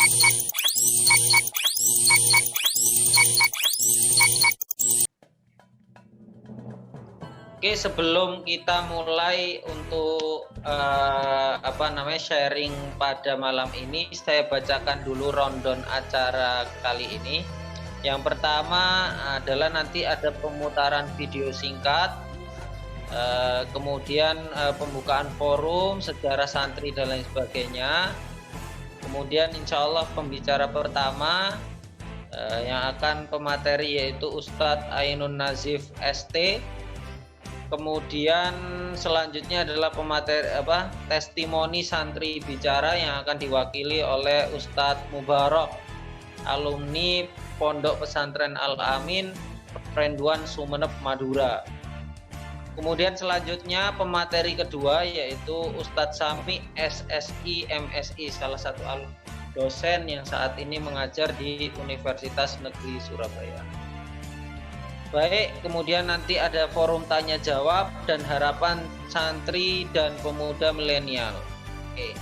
Oke, sebelum kita mulai untuk sharing pada malam ini, saya bacakan dulu rundown acara kali ini. Yang pertama adalah nanti ada pemutaran video singkat, kemudian pembukaan forum, sejarah santri dan lain sebagainya. Kemudian insya Allah pembicara pertama yang akan pemateri yaitu Ustadz Ainun Nazif ST. Kemudian selanjutnya adalah testimoni santri bicara yang akan diwakili oleh Ustadz Mubarak, alumni Pondok Pesantren Al-Amin, Renduan Sumeneb, Madura. Kemudian selanjutnya pemateri kedua yaitu Ustadz Sami SSI MSI, salah satu dosen yang saat ini mengajar di Universitas Negeri Surabaya. Baik, kemudian nanti ada forum tanya jawab dan harapan santri dan pemuda milenial. Oke.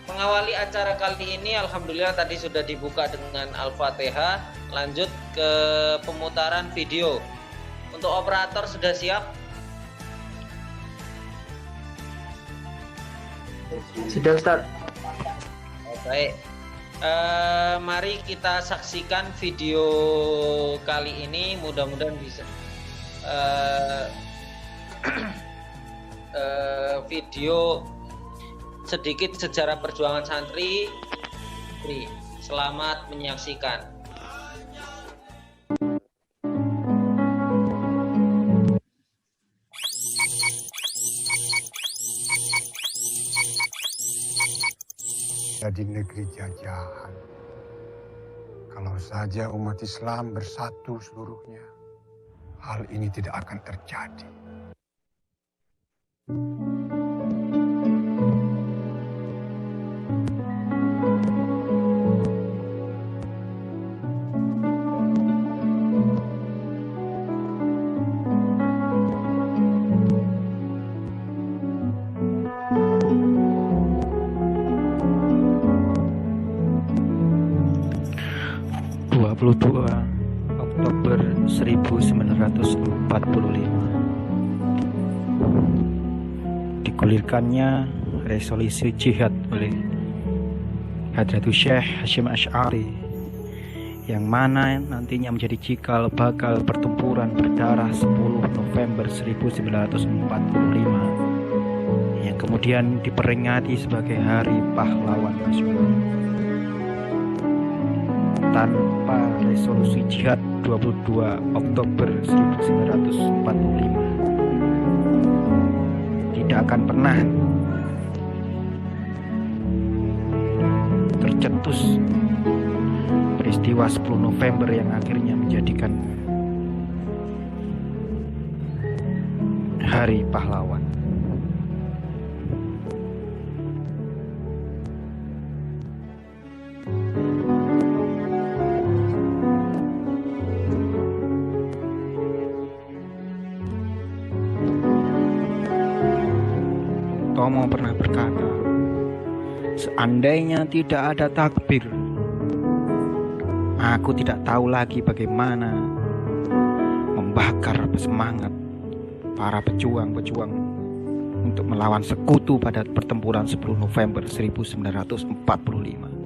Mengawali acara kali ini alhamdulillah tadi sudah dibuka dengan Al-Fatihah. Lanjut ke pemutaran video. Untuk operator sudah siap? Sudah, Ustaz. Baik. Mari kita saksikan video kali ini, mudah-mudahan bisa video sedikit sejarah perjuangan santri. Selamat menyaksikan. Di negeri jajahan. Kalau saja umat Islam bersatu seluruhnya, hal ini tidak akan terjadi. Oktober 1945 digulirkannya resolusi jihad oleh Hadratus Syekh Hasyim Asy'ari, yang mana nantinya menjadi cikal bakal pertempuran berdarah 10 November 1945 yang kemudian diperingati sebagai Hari Pahlawan Nasional. Tanpa resolusi jihad 22 Oktober 1945 tidak akan pernah tercetus peristiwa 10 November yang akhirnya menjadikan Hari Pahlawan. Tomo pernah berkata, seandainya tidak ada takbir, aku tidak tahu lagi bagaimana membakar semangat para pejuang-pejuang untuk melawan sekutu pada pertempuran 10 November 1945.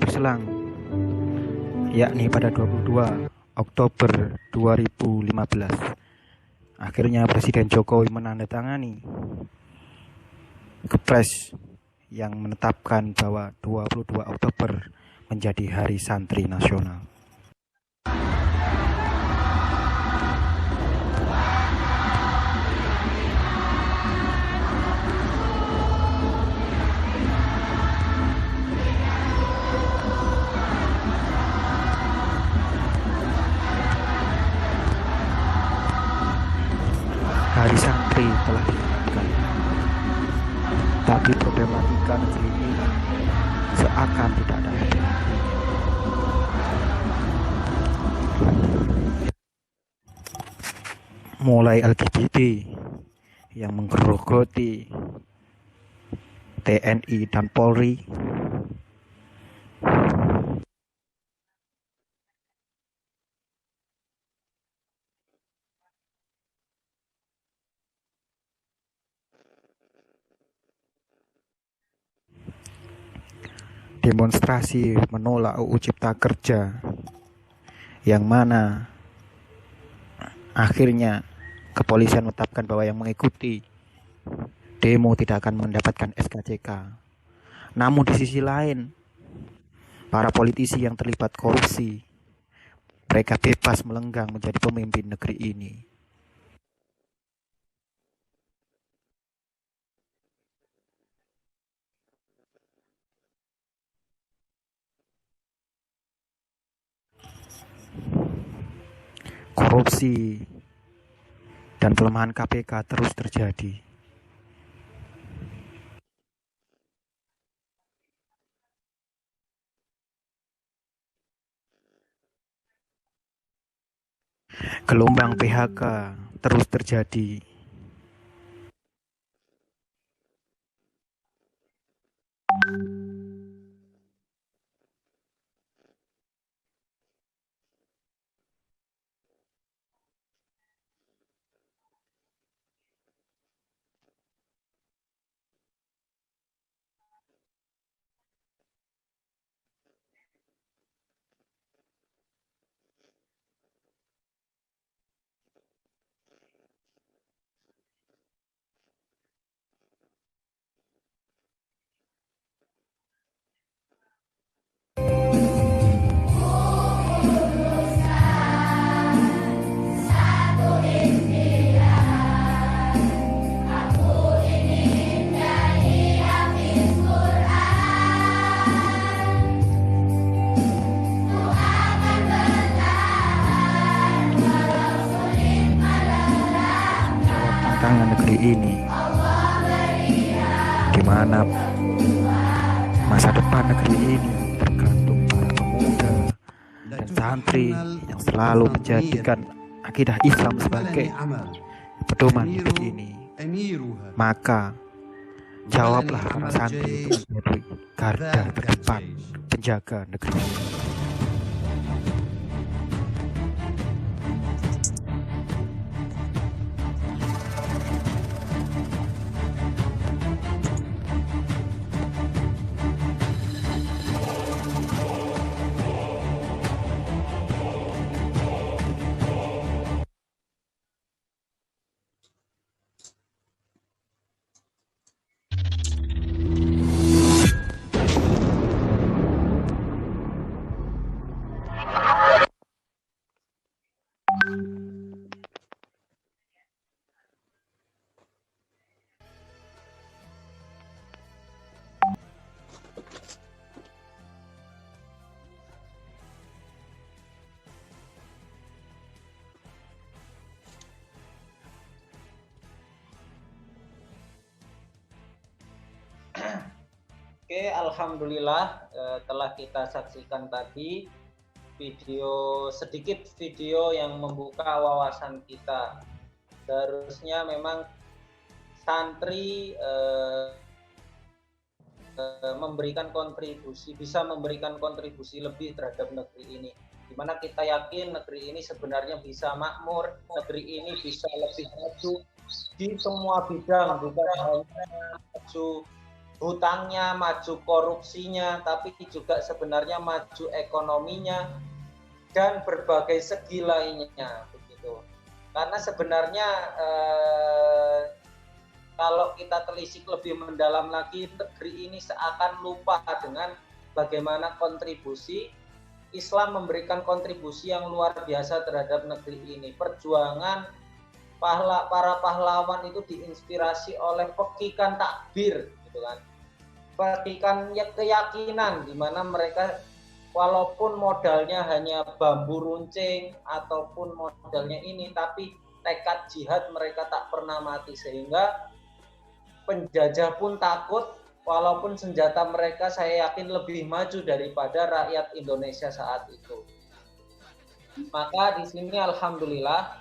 berselang, yakni pada 22 Oktober 2015. Akhirnya Presiden Jokowi menandatangani Kepres yang menetapkan bahwa 22 Oktober menjadi Hari Santri Nasional. Hari Santri telah ditetapkan, tapi problematika negeri ini seakan tidak ada hati-hatinya. Mulai LGBT yang menggerogoti TNI dan Polri, demonstrasi menolak UU Cipta Kerja, yang mana akhirnya kepolisian menetapkan bahwa yang mengikuti demo tidak akan mendapatkan SKCK. Namun di sisi lain, para politisi yang terlibat korupsi, mereka bebas melenggang menjadi pemimpin negeri ini. Korupsi dan pelemahan KPK terus terjadi. Gelombang PHK terus terjadi. Tantangan negeri ini, di mana masa depan negeri ini tergantung para pemuda dan santri yang selalu menjadikan akidah Islam sebagai pedoman hidup ini. Maka jawablah para santri untuk menjadi garda terdepan penjaga negeri ini. Oke, alhamdulillah telah kita saksikan tadi sedikit video yang membuka wawasan kita. Seharusnya memang santri bisa memberikan kontribusi lebih terhadap negeri ini. Di mana kita yakin negeri ini sebenarnya bisa makmur, negeri ini bisa lebih maju di semua bidang, bukan hanya maju hutangnya, maju korupsinya, tapi juga sebenarnya maju ekonominya dan berbagai segi lainnya begitu. Karena sebenarnya kalau kita telisik lebih mendalam lagi, negeri ini seakan lupa dengan bagaimana kontribusi Islam memberikan kontribusi yang luar biasa terhadap negeri ini. Perjuangan para pahlawan itu diinspirasi oleh pekikan takbir, gitu kan. Pekikan keyakinan, di mana mereka walaupun modalnya hanya bambu runcing ataupun modalnya ini, tapi tekad jihad mereka tak pernah mati, sehingga penjajah pun takut. Walaupun senjata mereka saya yakin lebih maju daripada rakyat Indonesia saat itu. Maka di sini alhamdulillah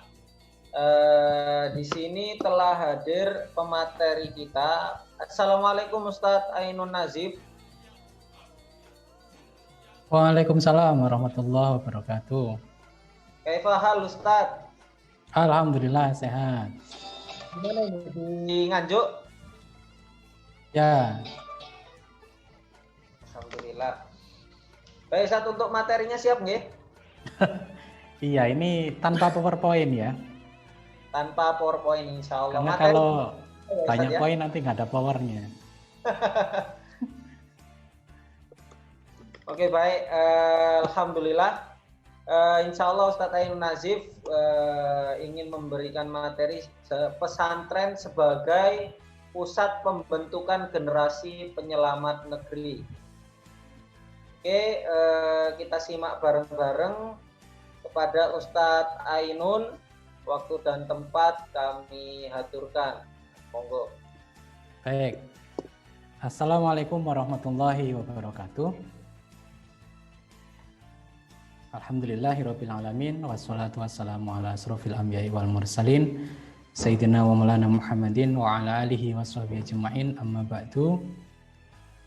di sini telah hadir pemateri kita. Assalamualaikum Ustadz Ainun Nazib. Waalaikumsalam warahmatullahi wabarakatuh. Kaifa hal Ustadz? Alhamdulillah sehat. Gimana di Nganjuk? Ya. Alhamdulillah. Baik, satu untuk materinya siap nggih? Iya, ini tanpa PowerPoint ya. Tanpa PowerPoint insya Allah. Karena materi kalau ya, banyak ya? poin nanti nggak ada powernya. Oke baik, alhamdulillah. Insya Allah Ustadz Ainun Nazif ingin memberikan materi pesantren sebagai pusat pembentukan generasi penyelamat negeri. Oke, kita simak bareng-bareng kepada Ustadz Ainun. Waktu dan tempat kami haturkan. Monggo. Baik. Assalamualaikum warahmatullahi wabarakatuh. Alhamdulillahirabbil alamin wassalatu wassalamu ala asrofil anbiya'i wal mursalin Sayyidina wa maulana Muhammadin wa ala alihi wa sahbihi ajma'in, amma ba'du.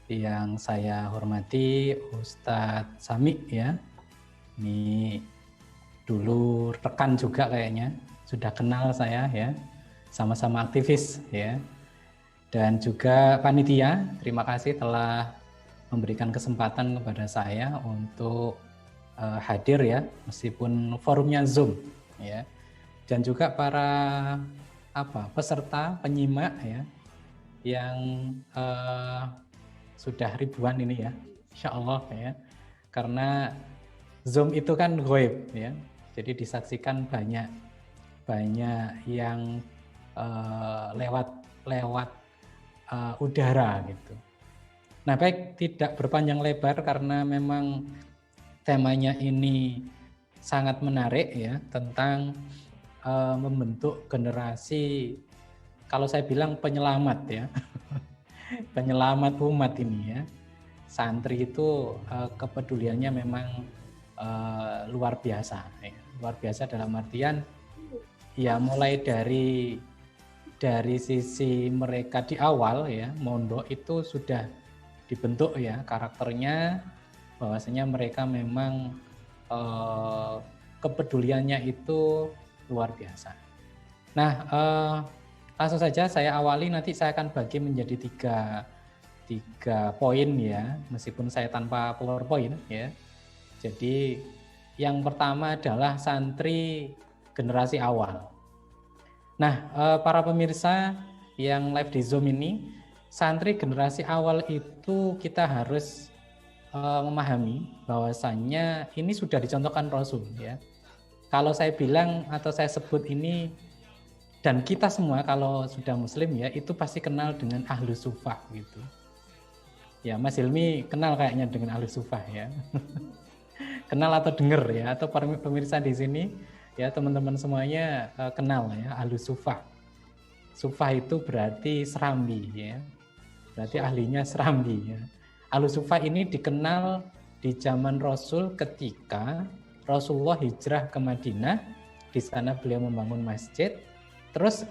Yang saya hormati Ustadz Sami ya. Ini dulu rekan juga kayaknya, sudah kenal saya ya. Sama-sama aktivis ya. Dan juga panitia, terima kasih telah memberikan kesempatan kepada saya untuk hadir ya, meskipun forumnya Zoom ya. Dan juga para peserta penyimak ya yang sudah ribuan ini ya, insya Allah ya, karena Zoom itu kan ghaib ya, jadi disaksikan banyak yang lewat udara gitu. Nah baik, tidak berpanjang lebar karena memang temanya ini sangat menarik ya, tentang membentuk generasi, kalau saya bilang penyelamat ya, penyelamat umat ini ya. Santri itu kepeduliannya memang luar biasa ya. Luar biasa dalam artian ya, mulai dari sisi mereka di awal ya, mondok itu sudah dibentuk ya karakternya, bahwasanya mereka memang kepeduliannya itu luar biasa. Nah, langsung saja saya awali, nanti saya akan bagi menjadi tiga poin ya, meskipun saya tanpa PowerPoint ya. Jadi yang pertama adalah santri generasi awal. Nah, para pemirsa yang live di Zoom ini, santri generasi awal itu kita harus memahami bahwasannya ini sudah dicontohkan Rasul ya. Kalau saya bilang atau saya sebut ini, dan kita semua kalau sudah muslim ya, itu pasti kenal dengan Ahlus Sufah gitu. Ya, Mas Hilmi kenal kayaknya dengan Ahlus Sufah ya. Kenal atau dengar ya, atau pemirsa di sini ya, teman-teman semuanya kenal ya Ahlus Sufah. Sufah itu berarti serambi ya. Berarti ahlinya serambi ya. Ahlus Sufah ini dikenal di zaman Rasul ketika Rasulullah hijrah ke Madinah. Di sana beliau membangun masjid. Terus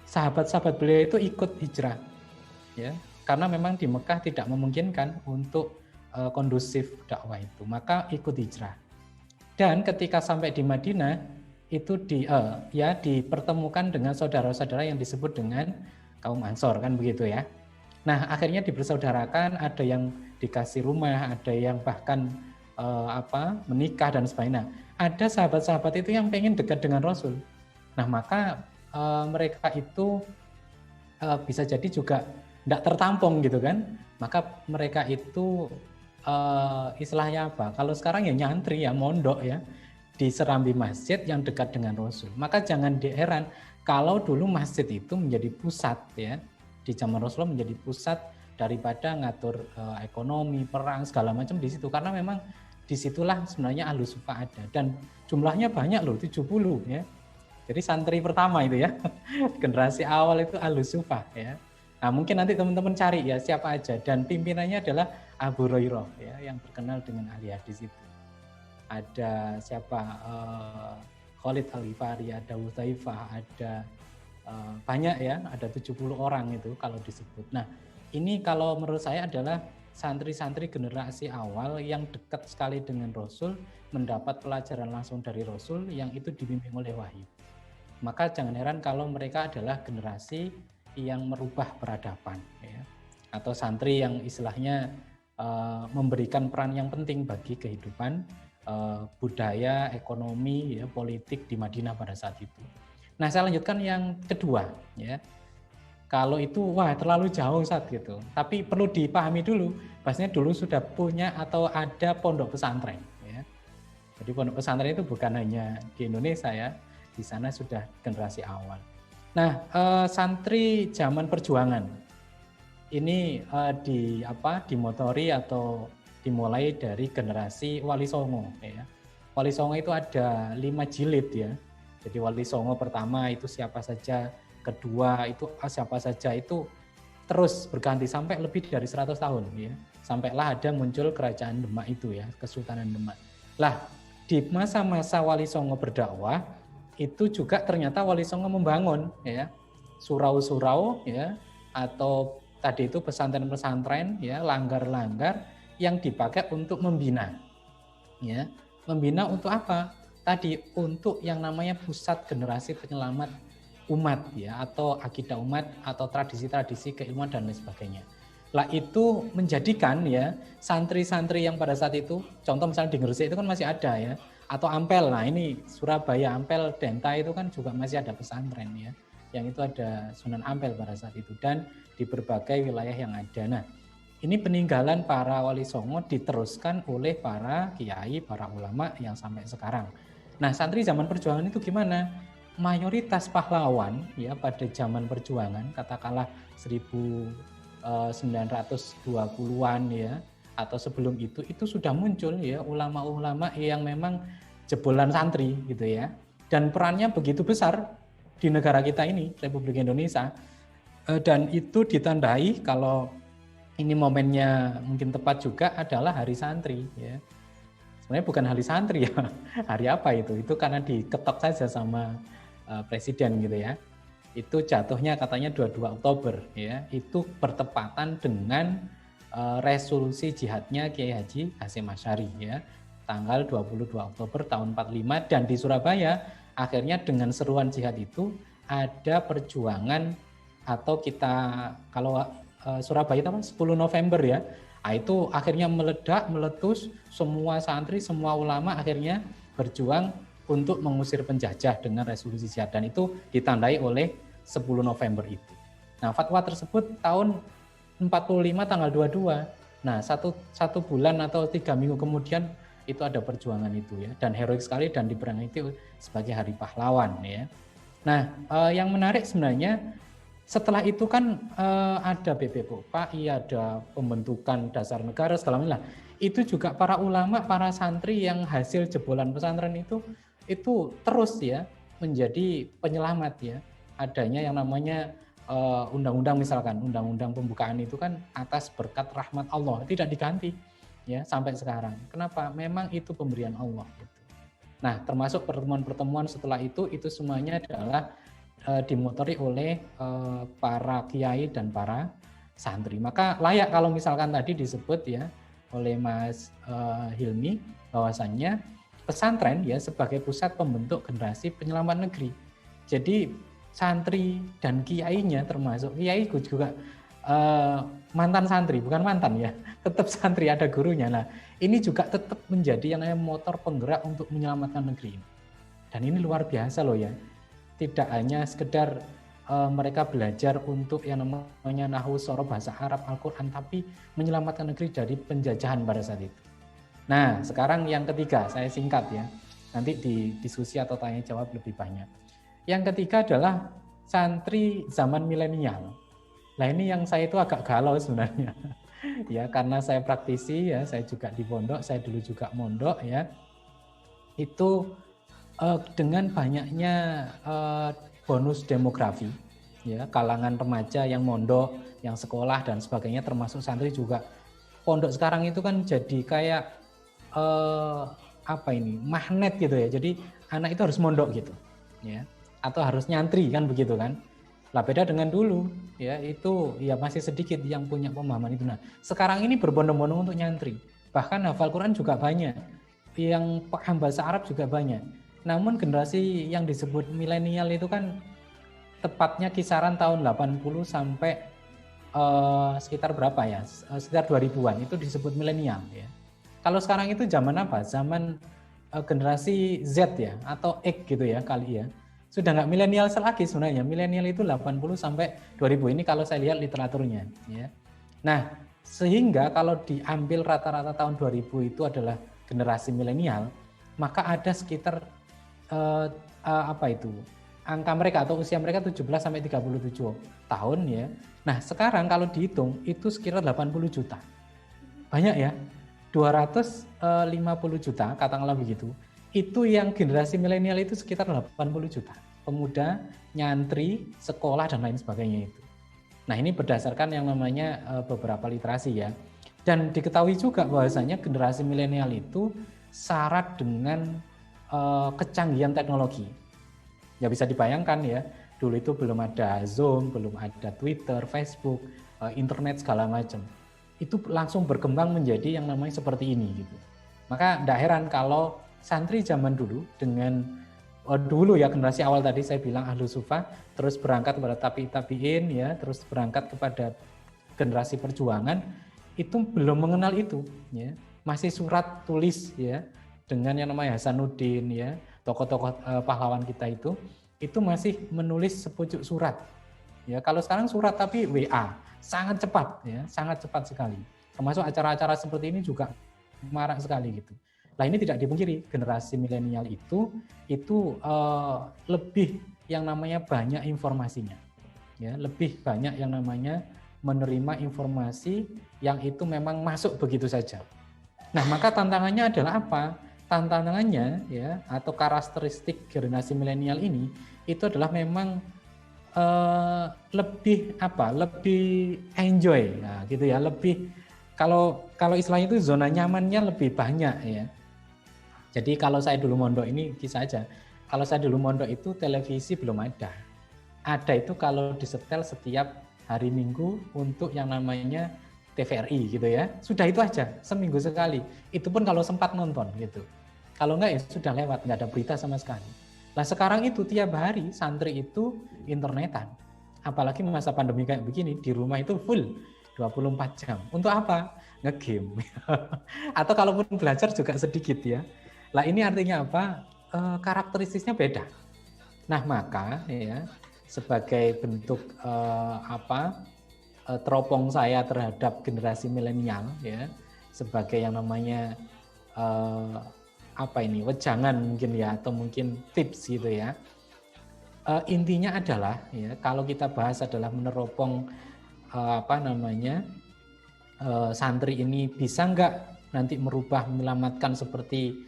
sahabat-sahabat beliau itu ikut hijrah ya. Karena memang di Mekah tidak memungkinkan untuk kondusif dakwah itu, maka ikut hijrah. Dan ketika sampai di Madinah itu dipertemukan dengan saudara-saudara yang disebut dengan kaum Ansor, kan begitu ya. Nah, akhirnya dipersaudarakan, ada yang dikasih rumah, ada yang bahkan menikah dan sebagainya. Ada sahabat-sahabat itu yang pengen dekat dengan Rasul. Nah, maka mereka itu bisa jadi juga tidak tertampung gitu kan. Maka mereka itu istilahnya apa? Kalau sekarang ya nyantri ya, mondok ya, di serambi masjid yang dekat dengan Rasul. Maka jangan diheran kalau dulu masjid itu menjadi pusat ya, di zaman Rasulullah menjadi pusat daripada ngatur ekonomi, perang segala macam di situ, karena memang disitulah sebenarnya Ahlus Sufa ada, dan jumlahnya banyak loh, 70 ya. Jadi santri pertama itu ya, generasi awal itu Ahlus Sufa ya. Nah, mungkin nanti teman-teman cari ya siapa aja, dan pimpinannya adalah Abu Hurairah ya, yang terkenal dengan ahli hadis itu. Ada siapa, Khalid Al-Ghifari, ada Hudzaifah, ada banyak ya, ada 70 orang itu kalau disebut. Nah, ini kalau menurut saya adalah santri-santri generasi awal yang dekat sekali dengan Rasul, mendapat pelajaran langsung dari Rasul yang itu dibimbing oleh wahyu. Maka jangan heran kalau mereka adalah generasi yang merubah peradaban ya, atau santri yang istilahnya memberikan peran yang penting bagi kehidupan budaya, ekonomi, ya, politik di Madinah pada saat itu. Nah, saya lanjutkan yang kedua ya. Kalau itu wah terlalu jauh saat gitu. Tapi perlu dipahami dulu, bahwasanya dulu sudah punya atau ada pondok pesantren ya. Jadi pondok pesantren itu bukan hanya di Indonesia ya. Di sana sudah generasi awal. Nah, santri zaman perjuangan ini dimotori atau dimulai dari generasi Wali Songo ya. Wali Songo itu ada 5 jilid ya. Jadi Wali Songo pertama itu siapa saja, kedua itu siapa saja, itu terus berganti sampai lebih dari 100 tahun ya. Sampailah ada muncul kerajaan Demak itu ya, Kesultanan Demak. Lah, di masa-masa Wali Songo berdakwah itu juga ternyata Wali Songo membangun ya surau-surau ya, atau tadi itu pesantren-pesantren ya, langgar-langgar yang dipakai untuk membina. Ya, membina untuk apa? Tadi untuk yang namanya pusat generasi penyelamat umat ya, atau akidah umat, atau tradisi-tradisi keilmuan dan lain sebagainya. Lah itu menjadikan ya santri-santri yang pada saat itu, contoh misalnya di Gresik itu kan masih ada ya, atau Ampel. Nah, ini Surabaya, Ampel, Denta itu kan juga masih ada pesantren ya. Yang itu ada Sunan Ampel pada saat itu, dan di berbagai wilayah yang ada. Nah, ini peninggalan para Wali Songo diteruskan oleh para kiai, para ulama yang sampai sekarang. Nah, santri zaman perjuangan itu gimana? Mayoritas pahlawan ya pada zaman perjuangan, katakanlah 1920-an ya, atau sebelum itu sudah muncul ya ulama-ulama yang memang jebolan santri gitu ya. Dan perannya begitu besar di negara kita ini, Republik Indonesia. Dan itu ditandai, kalau ini momennya mungkin tepat juga, adalah Hari Santri ya. Sebenarnya bukan hari santri ya. Hari apa itu? Itu karena diketok saja sama presiden gitu ya. Itu jatuhnya katanya 22 Oktober ya. Itu bertepatan dengan resolusi jihadnya Kiai Haji Hasyim Asy'ari ya. Tanggal 22 Oktober tahun 45, dan di Surabaya akhirnya dengan seruan jihad itu ada perjuangan, atau kita kalau Surabaya itu 10 November ya. Nah, itu akhirnya meletus, semua santri, semua ulama akhirnya berjuang untuk mengusir penjajah dengan resolusi jihad, dan itu ditandai oleh 10 November itu. Nah, fatwa tersebut tahun 45 tanggal 22. Nah, satu bulan atau 3 minggu kemudian itu ada perjuangan itu ya, dan heroik sekali, dan diperangi itu sebagai hari pahlawan ya. Nah, yang menarik sebenarnya setelah itu kan ada BPPOPAI, ada pembentukan dasar negara segala macam. Itu juga para ulama, para santri yang hasil jebolan pesantren itu terus ya menjadi penyelamat ya. Adanya yang namanya undang-undang, misalkan undang-undang pembukaan itu kan atas berkat rahmat Allah, tidak diganti ya sampai sekarang. Kenapa? Memang itu pemberian Allah gitu. Nah, termasuk pertemuan-pertemuan setelah itu semuanya adalah dimotori oleh para kiai dan para santri. Maka layak kalau misalkan tadi disebut ya oleh Mas Hilmi bahwasannya pesantren ya sebagai pusat pembentuk generasi penyelamat negeri. Jadi santri dan kiainya, termasuk kiai juga mantan santri, bukan mantan ya, tetap santri, ada gurunya. Nah, ini juga tetap menjadi yang namanya motor penggerak untuk menyelamatkan negeri ini. Dan ini luar biasa loh ya. Tidak hanya sekedar mereka belajar untuk yang namanya nahwu, soroh, bahasa Arab, Al-Quran, tapi menyelamatkan negeri dari penjajahan pada saat itu. Nah, sekarang yang ketiga, saya singkat ya. Nanti di diskusi atau tanya jawab lebih banyak. Yang ketiga adalah santri zaman milenial. Nah, ini yang saya itu agak galau sebenarnya. Ya, karena saya praktisi ya, saya juga di pondok, saya dulu juga mondok ya. Itu dengan banyaknya bonus demografi ya, kalangan remaja yang mondok, yang sekolah dan sebagainya, termasuk santri juga. Pondok sekarang itu kan jadi kayak magnet gitu ya. Jadi anak itu harus mondok gitu ya, atau harus nyantri kan begitu kan. Lah beda dengan dulu ya, itu ya masih sedikit yang punya pemahaman itu. Nah, sekarang ini berbondong-bondong untuk nyantri. Bahkan hafal Quran juga banyak. Yang paham bahasa Arab juga banyak. Namun generasi yang disebut milenial itu kan tepatnya kisaran tahun 80 sampai sekitar berapa ya? Sekitar 2000-an itu disebut milenial ya. Kalau sekarang itu zaman apa? Zaman generasi Z ya, atau X gitu ya kali ya. Sudah nggak milenial lagi sebenarnya. Milenial itu 80 sampai 2000. Ini kalau saya lihat literaturnya ya. Nah, sehingga kalau diambil rata-rata tahun 2000 itu adalah generasi milenial, maka ada sekitar angka mereka atau usia mereka 17 sampai 37 tahun ya. Nah, sekarang kalau dihitung itu sekitar 80 juta. Banyak ya. 250 juta katakanlah begitu. Itu yang generasi milenial itu sekitar 80 juta. Pemuda, nyantri, sekolah dan lain sebagainya itu. Nah, ini berdasarkan yang namanya beberapa literasi ya. Dan diketahui juga bahwasanya generasi milenial itu syarat dengan kecanggihan teknologi. Ya bisa dibayangkan ya, dulu itu belum ada Zoom, belum ada Twitter, Facebook, internet segala macam. Itu langsung berkembang menjadi yang namanya seperti ini gitu. Maka tidak heran kalau santri zaman dulu dengan dulu ya generasi awal tadi saya bilang ahlu sufah, terus berangkat kepada tabi'in ya, terus berangkat kepada generasi perjuangan, itu belum mengenal itu ya. Masih surat tulis ya, dengan yang namanya Hasanuddin ya, tokoh-tokoh pahlawan kita itu masih menulis sepucuk surat. Ya, kalau sekarang surat tapi WA, sangat cepat ya, sangat cepat sekali. Termasuk acara-acara seperti ini juga marak sekali gitu. Nah, ini tidak dipungkiri, generasi milenial itu lebih yang namanya banyak informasinya. Ya, lebih banyak yang namanya menerima informasi yang itu memang masuk begitu saja. Nah, maka tantangannya adalah apa? Tantangannya ya, atau karakteristik generasi milenial ini itu adalah memang lebih enjoy, nah gitu ya, lebih kalau istilahnya itu zona nyamannya lebih banyak ya. Jadi kalau saya dulu mondok, ini kisah aja, kalau saya dulu mondok itu televisi belum ada. Ada itu kalau disetel setiap hari Minggu untuk yang namanya TVRI gitu ya. Sudah itu aja, seminggu sekali. Itu pun kalau sempat nonton gitu. Kalau enggak ya sudah lewat, enggak ada berita sama sekali. Nah, sekarang itu tiap hari santri itu internetan. Apalagi masa pandemi kayak begini, di rumah itu full 24 jam. Untuk apa? Nge-game. Atau kalaupun belajar juga sedikit ya. Nah, ini artinya apa? Karakteristiknya beda. Nah, maka ya sebagai bentuk teropong saya terhadap generasi milenial ya, sebagai yang namanya wejangan mungkin ya, atau mungkin tips gitu ya. Intinya adalah ya, kalau kita bahas adalah meneropong santri ini bisa nggak nanti merubah, menyelamatkan seperti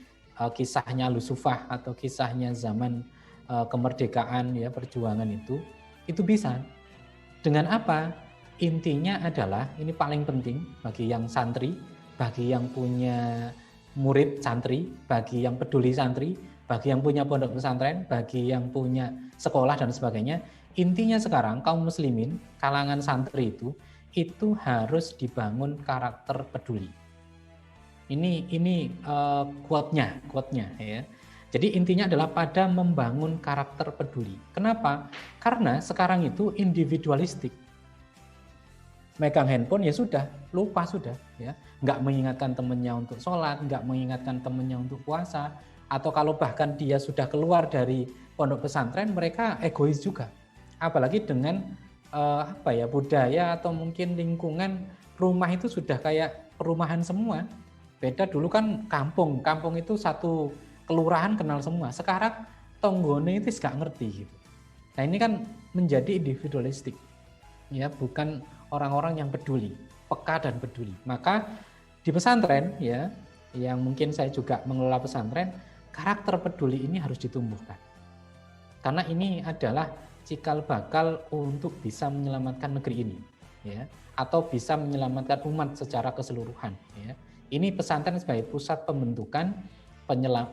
kisahnya Lusufah atau kisahnya zaman kemerdekaan ya, perjuangan itu bisa. Dengan apa? Intinya adalah, ini paling penting bagi yang santri, bagi yang punya murid santri, bagi yang peduli santri, bagi yang punya pondok pesantren, bagi yang punya sekolah dan sebagainya. Intinya sekarang kaum muslimin, kalangan santri itu harus dibangun karakter peduli. Ini quote-nya ya. Jadi intinya adalah pada membangun karakter peduli. Kenapa? Karena sekarang itu individualistik. megang handphone ya sudah, lupa sudah ya. Nggak mengingatkan temennya untuk sholat, nggak mengingatkan temennya untuk puasa, atau kalau bahkan dia sudah keluar dari pondok pesantren, mereka egois juga. Apalagi dengan budaya atau mungkin lingkungan rumah itu sudah kayak perumahan semua. Beda dulu kan kampung itu satu kelurahan kenal semua. Sekarang tonggone itu nggak ngerti gitu. Nah ini kan menjadi individualistik, ya bukan orang-orang yang peduli, peka dan peduli. Maka di pesantren ya, yang mungkin saya juga mengelola pesantren, karakter peduli ini harus ditumbuhkan. Karena ini adalah cikal bakal untuk bisa menyelamatkan negeri ini, ya, atau bisa menyelamatkan umat secara keseluruhan. Ya. Ini pesantren sebagai pusat pembentukan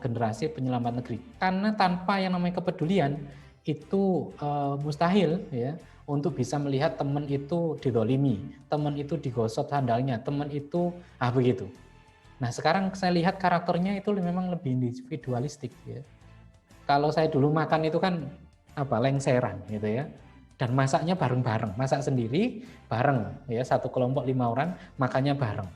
generasi penyelamat negeri. Karena tanpa yang namanya kepedulian itu mustahil ya untuk bisa melihat teman itu didolimi, teman itu digosok sandalnya, teman itu begitu. Nah sekarang saya lihat karakternya itu memang lebih individualistik ya. Kalau saya dulu makan itu kan lengseran gitu ya, dan masaknya bareng-bareng, masak sendiri bareng ya, satu kelompok 5 orang makannya bareng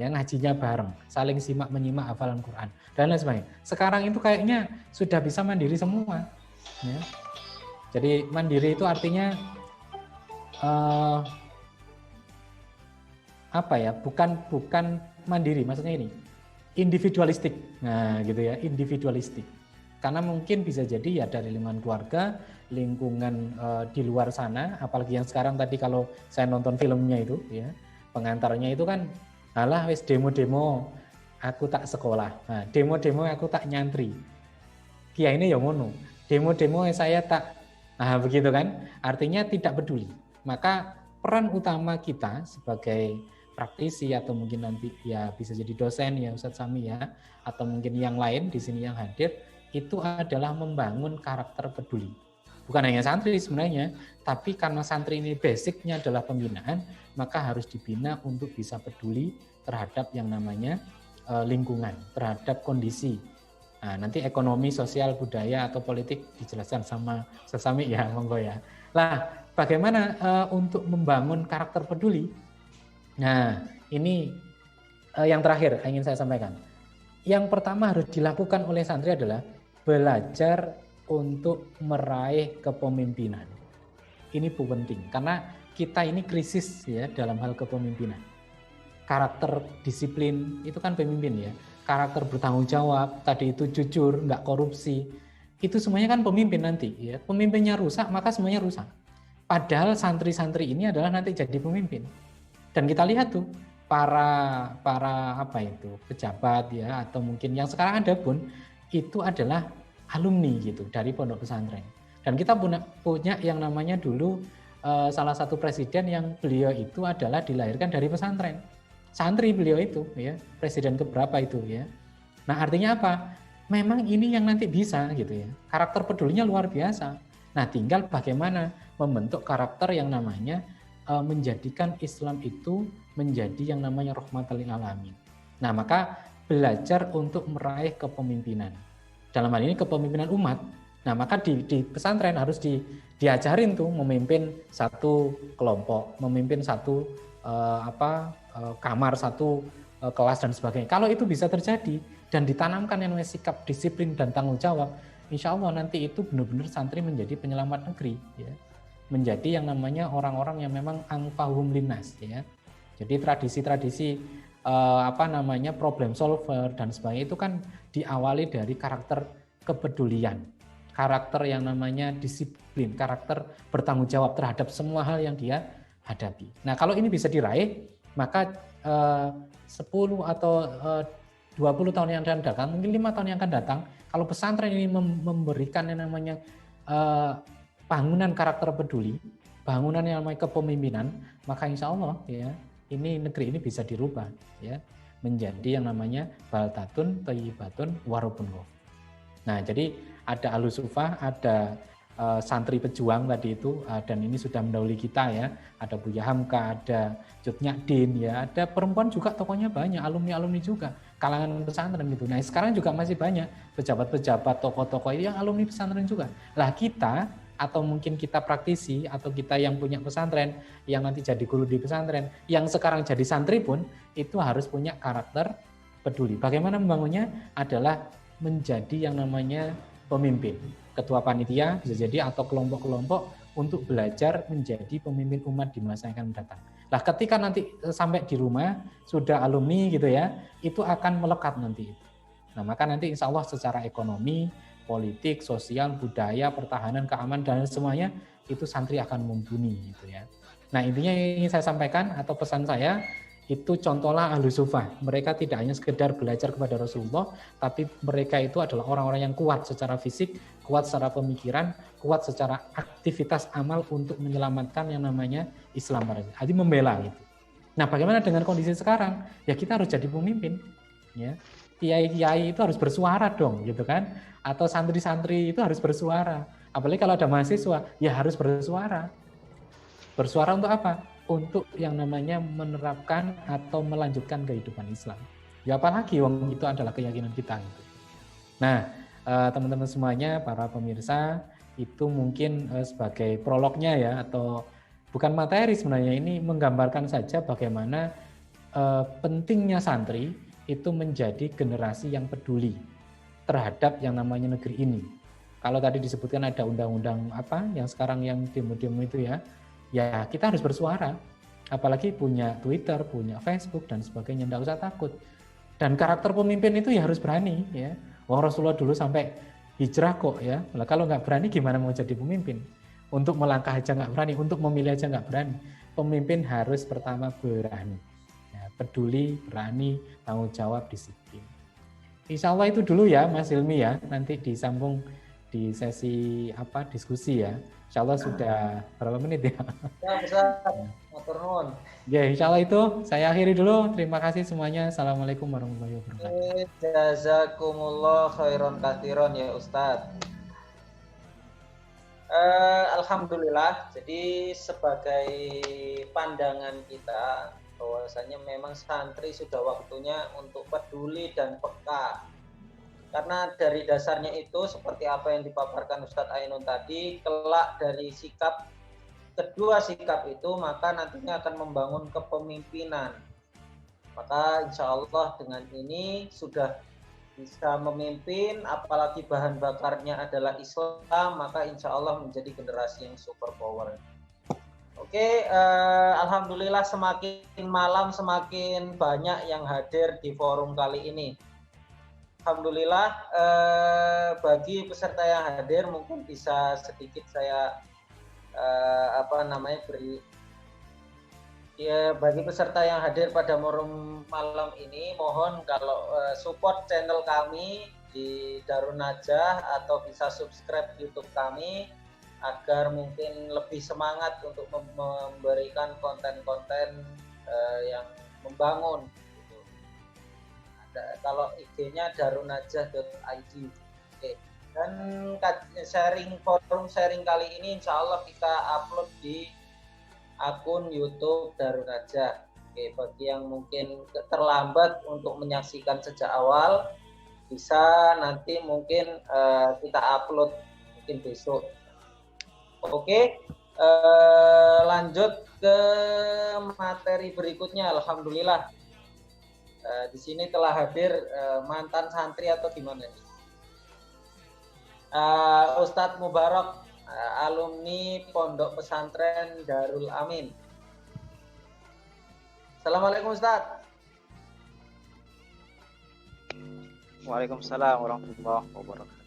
ya, ngajinya bareng, saling simak menyimak hafalan Quran dan lain sebagainya. Sekarang itu kayaknya sudah bisa mandiri semua ya. Jadi mandiri itu artinya bukan mandiri, maksudnya ini individualistik. Nah gitu ya, individualistik. Karena mungkin bisa jadi ya dari lingkungan keluarga, lingkungan di luar sana, apalagi yang sekarang tadi kalau saya nonton filmnya itu ya, pengantarnya itu kan alah wis demo-demo aku tak sekolah. Nah, demo-demo aku tak nyantri. Kiai ini ya ngono. Demo-demo saya tak begitu kan? Artinya tidak peduli. Maka peran utama kita sebagai praktisi atau mungkin nanti ya bisa jadi dosen ya Ustadz Sami ya, atau mungkin yang lain di sini yang hadir, itu adalah membangun karakter peduli. Bukan hanya santri sebenarnya, tapi karena santri ini basicnya adalah pembinaan, maka harus dibina untuk bisa peduli terhadap yang namanya lingkungan, terhadap kondisi. Nah, nanti ekonomi, sosial, budaya, atau politik dijelaskan sama Sesami ya, monggo ya. Nah, bagaimana untuk membangun karakter peduli? Nah, ini yang terakhir ingin saya sampaikan. Yang pertama harus dilakukan oleh santri adalah belajar untuk meraih kepemimpinan. Ini penting karena kita ini krisis ya dalam hal kepemimpinan. Karakter disiplin itu kan pemimpin ya. Karakter bertanggung jawab, tadi itu jujur, nggak korupsi. Itu semuanya kan pemimpin nanti ya. Pemimpinnya rusak maka semuanya rusak. Padahal santri-santri ini adalah nanti jadi pemimpin. Dan kita lihat tuh para pejabat ya atau mungkin yang sekarang ada pun itu adalah alumni gitu dari pondok pesantren. Dan kita punya yang namanya dulu salah satu presiden yang beliau itu adalah dilahirkan dari pesantren. Santri beliau itu ya, presiden keberapa itu ya. Nah, artinya apa? Memang ini yang nanti bisa gitu ya. Karakter pedulinya luar biasa. Nah, tinggal bagaimana membentuk karakter yang namanya menjadikan Islam itu menjadi yang namanya rahmatan lil alamin. Nah, maka belajar untuk meraih kepemimpinan. Dalam hal ini kepemimpinan umat. Nah, maka di pesantren harus diajarin tuh memimpin satu kelompok, memimpin satu kamar, satu kelas dan sebagainya. Kalau itu bisa terjadi dan ditanamkan yang namanya sikap disiplin dan tanggung jawab, insya Allah nanti itu benar-benar santri menjadi penyelamat negeri, ya. Menjadi yang namanya orang-orang yang memang anfahum linnas, ya. Jadi tradisi-tradisi problem solver dan sebagainya itu kan diawali dari karakter kepedulian, karakter yang namanya disiplin, karakter bertanggung jawab terhadap semua hal yang dia hadapi. Nah, kalau ini bisa diraih, maka 10 atau 20 tahun yang akan datang, mungkin 5 tahun yang akan datang, kalau pesantren ini memberikan yang namanya bangunan karakter peduli, bangunan yang namanya kepemimpinan, maka insya Allah ya, ini negeri ini bisa dirubah ya menjadi yang namanya baltatun thayyibatun warabun ghafur. Nah, jadi ada Ahlus Sufah, ada santri pejuang tadi itu, dan ini sudah mendahului kita ya, ada Buya Hamka, ada Cut Nyadin ya, ada perempuan juga tokohnya banyak, alumni-alumni juga, kalangan pesantren gitu. Nah, sekarang juga masih banyak pejabat-pejabat, tokoh-tokoh itu yang alumni pesantren juga. Lah kita atau mungkin kita praktisi atau kita yang punya pesantren, yang nanti jadi guru di pesantren, yang sekarang jadi santri pun itu harus punya karakter peduli. Bagaimana membangunnya? Adalah menjadi yang namanya pemimpin, ketua panitia bisa jadi atau kelompok-kelompok untuk belajar menjadi pemimpin umat di masa yang akan mendatang. Nah, ketika nanti sampai di rumah sudah alumni gitu ya, itu akan melekat nanti. Nah, maka nanti insya Allah secara ekonomi, politik, sosial, budaya, pertahanan, keamanan dan semuanya itu santri akan mumpuni gitu ya. Nah, intinya yang ingin saya sampaikan atau pesan saya itu contohlah ahlu sufah. Mereka tidak hanya sekedar belajar kepada Rasulullah, tapi mereka itu adalah orang-orang yang kuat secara fisik, kuat secara pemikiran, kuat secara aktivitas amal untuk menyelamatkan yang namanya Islam. Jadi membela gitu. Nah, bagaimana dengan kondisi sekarang? Ya kita harus jadi pemimpin. Ya, kiai-kiai itu harus bersuara dong, gitu kan? Atau santri-santri itu harus bersuara. Apalagi kalau ada mahasiswa, ya harus bersuara. Bersuara untuk apa? Untuk yang namanya menerapkan atau melanjutkan kehidupan Islam. Ya apalagi wong itu adalah keyakinan kita gitu. Nah, teman-teman semuanya, para pemirsa, itu mungkin sebagai prolognya ya, atau bukan materi sebenarnya, ini menggambarkan saja bagaimana pentingnya santri itu menjadi generasi yang peduli terhadap yang namanya negeri ini. Kalau tadi disebutkan ada undang-undang apa yang sekarang yang demo-demo itu ya, ya kita harus bersuara, apalagi punya Twitter, punya Facebook dan sebagainya, tidak usah takut. Dan karakter pemimpin itu ya harus berani ya. Wong Rasulullah dulu sampai hijrah kok ya. Nah, kalau nggak berani gimana mau jadi pemimpin? Untuk melangkah aja nggak berani, untuk memilih aja nggak berani. Pemimpin harus pertama berani, ya, peduli, berani, tanggung jawab, disiplin. Insya Allah itu dulu ya Mas Hilmi ya. Nanti disambung di sesi apa diskusi ya. Insya Allah sudah berapa menit ya? Ya, Ustaz. Matur nuwun. Ya, insya Allah itu saya akhiri dulu. Terima kasih semuanya. Assalamualaikum warahmatullahi wabarakatuh. Jazakumullah khairan katsiran ya Ustaz. Alhamdulillah. Jadi sebagai pandangan kita bahwasanya memang santri sudah waktunya untuk peduli dan peka. Karena dari dasarnya itu seperti apa yang dipaparkan Ustadz Ainun tadi, kelak dari kedua sikap itu maka nantinya akan membangun kepemimpinan. Maka insya Allah dengan ini sudah bisa memimpin, apalagi bahan bakarnya adalah Islam, maka insya Allah menjadi generasi yang super power. Oke, alhamdulillah semakin malam semakin banyak yang hadir di forum kali ini. Alhamdulillah bagi peserta yang hadir mungkin bisa sedikit saya beri ya, bagi peserta yang hadir pada malam ini mohon kalau support channel kami di Darun Najah atau bisa subscribe YouTube kami agar mungkin lebih semangat untuk memberikan konten-konten yang membangun. Kalau IG-nya darunajah.id. Oke. Dan forum sharing kali ini insya Allah kita upload di akun YouTube Darun Najah. Oke, bagi yang mungkin terlambat untuk menyaksikan sejak awal, bisa nanti mungkin kita upload mungkin besok. Oke, lanjut ke materi berikutnya. Alhamdulillah. Di sini telah hadir mantan santri atau gimana nih? Ustadz Mubarak, alumni Pondok Pesantren Darul Amin. Assalamualaikum Ustadz. Waalaikumsalam warahmatullahi wabarakatuh.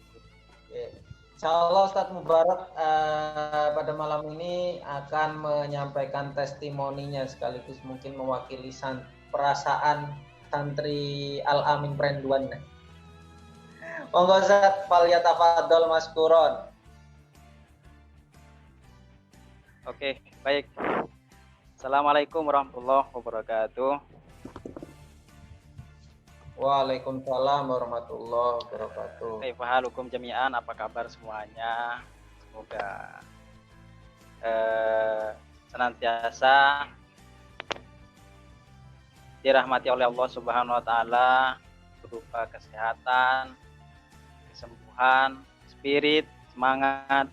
Insya Allah Ustadz Mubarak pada malam ini akan menyampaikan testimoninya sekaligus mungkin mewakili perasaan santri Al-Amin Prenduan. Monggo Ustaz, falyatafadhol maskuron. Oke, baik. Assalamualaikum warahmatullahi wabarakatuh. Waalaikumsalam warahmatullahi wabarakatuh. Kaifa halukum jami'an, apa kabar semuanya? Semoga senantiasa dirahmati oleh Allah Subhanahu wa taala berupa kesehatan, kesembuhan, spirit, semangat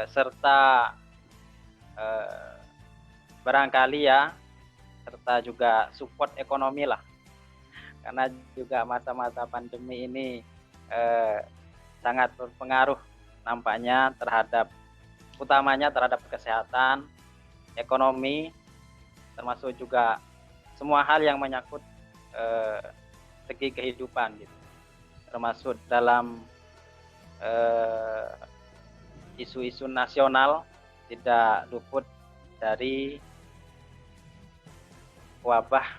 serta barangkali ya, serta juga support ekonomi lah, karena juga masa-masa pandemi ini sangat berpengaruh nampaknya terhadap, utamanya terhadap kesehatan, ekonomi, termasuk juga semua hal yang menyangkut segi kehidupan gitu, termasuk dalam isu-isu nasional tidak luput dari wabah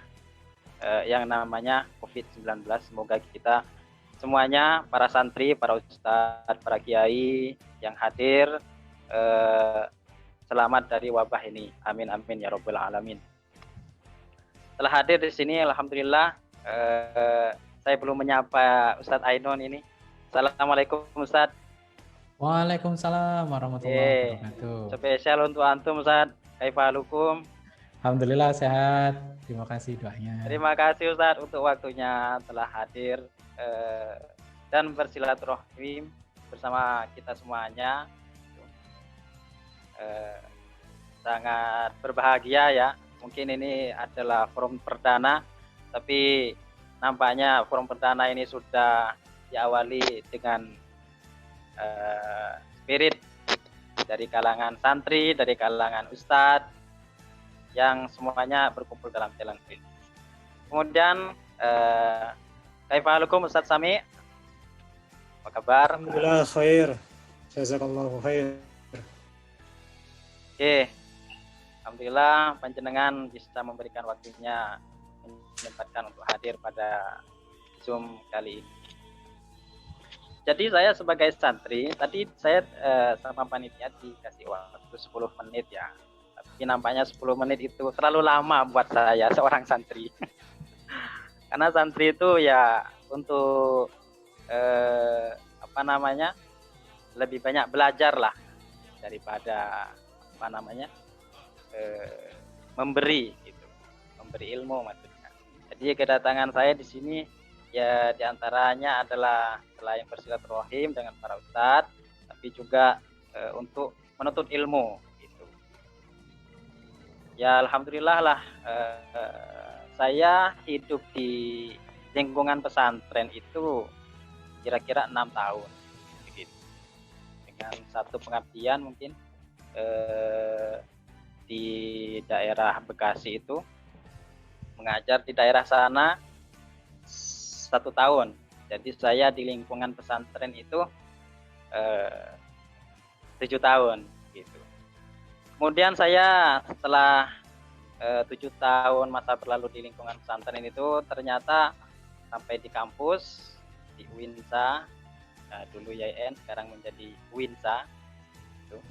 yang namanya COVID-19. Semoga kita semuanya, para santri, para ustadz, para kiai yang hadir selamat dari wabah ini. Amin amin ya robbal alamin. Setelah hadir di sini, alhamdulillah, saya belum menyapa Ustadz Ainun ini. Assalamualaikum Ustadz. Waalaikumsalam warahmatullahi wabarakatuh. Spesial untuk antum Ustadz. Kaifalukum? Alhamdulillah sehat. Terima kasih doanya. Terima kasih Ustadz untuk waktunya telah hadir dan bersilaturahim bersama kita semuanya. Sangat berbahagia ya. Mungkin ini adalah forum perdana, tapi nampaknya forum perdana ini sudah diawali dengan spirit dari kalangan santri, dari kalangan ustadz, yang semuanya berkumpul dalam jalan ilmu. Kemudian kaifalukum Ustadz Sami? Apa kabar? Alhamdulillah khair. Jazakallahu khair. Oke. Alhamdulillah panjenengan bisa memberikan waktunya, menyempatkan untuk hadir pada Zoom kali ini. Jadi saya sebagai santri, tadi saya sama panitia dikasih waktu 10 menit ya. Tapi nampaknya 10 menit itu terlalu lama buat saya seorang santri. Karena santri itu ya untuk lebih banyak belajar lah daripada memberi gitu, memberi ilmu maksudnya. Jadi kedatangan saya di sini ya diantaranya adalah selain bersilaturahim dengan para ustadz, tapi juga untuk menuntut ilmu gitu. Ya alhamdulillah lah, saya hidup di lingkungan pesantren itu kira-kira 6 tahun begitu. Dengan satu pengabdian mungkin di daerah Bekasi itu, mengajar di daerah sana 1 tahun. Jadi saya di lingkungan pesantren itu 7 tahun gitu. Kemudian saya setelah 7 tahun masa berlalu di lingkungan pesantren itu, ternyata sampai di kampus di UINSA, dulu YN sekarang menjadi UINSA gitu.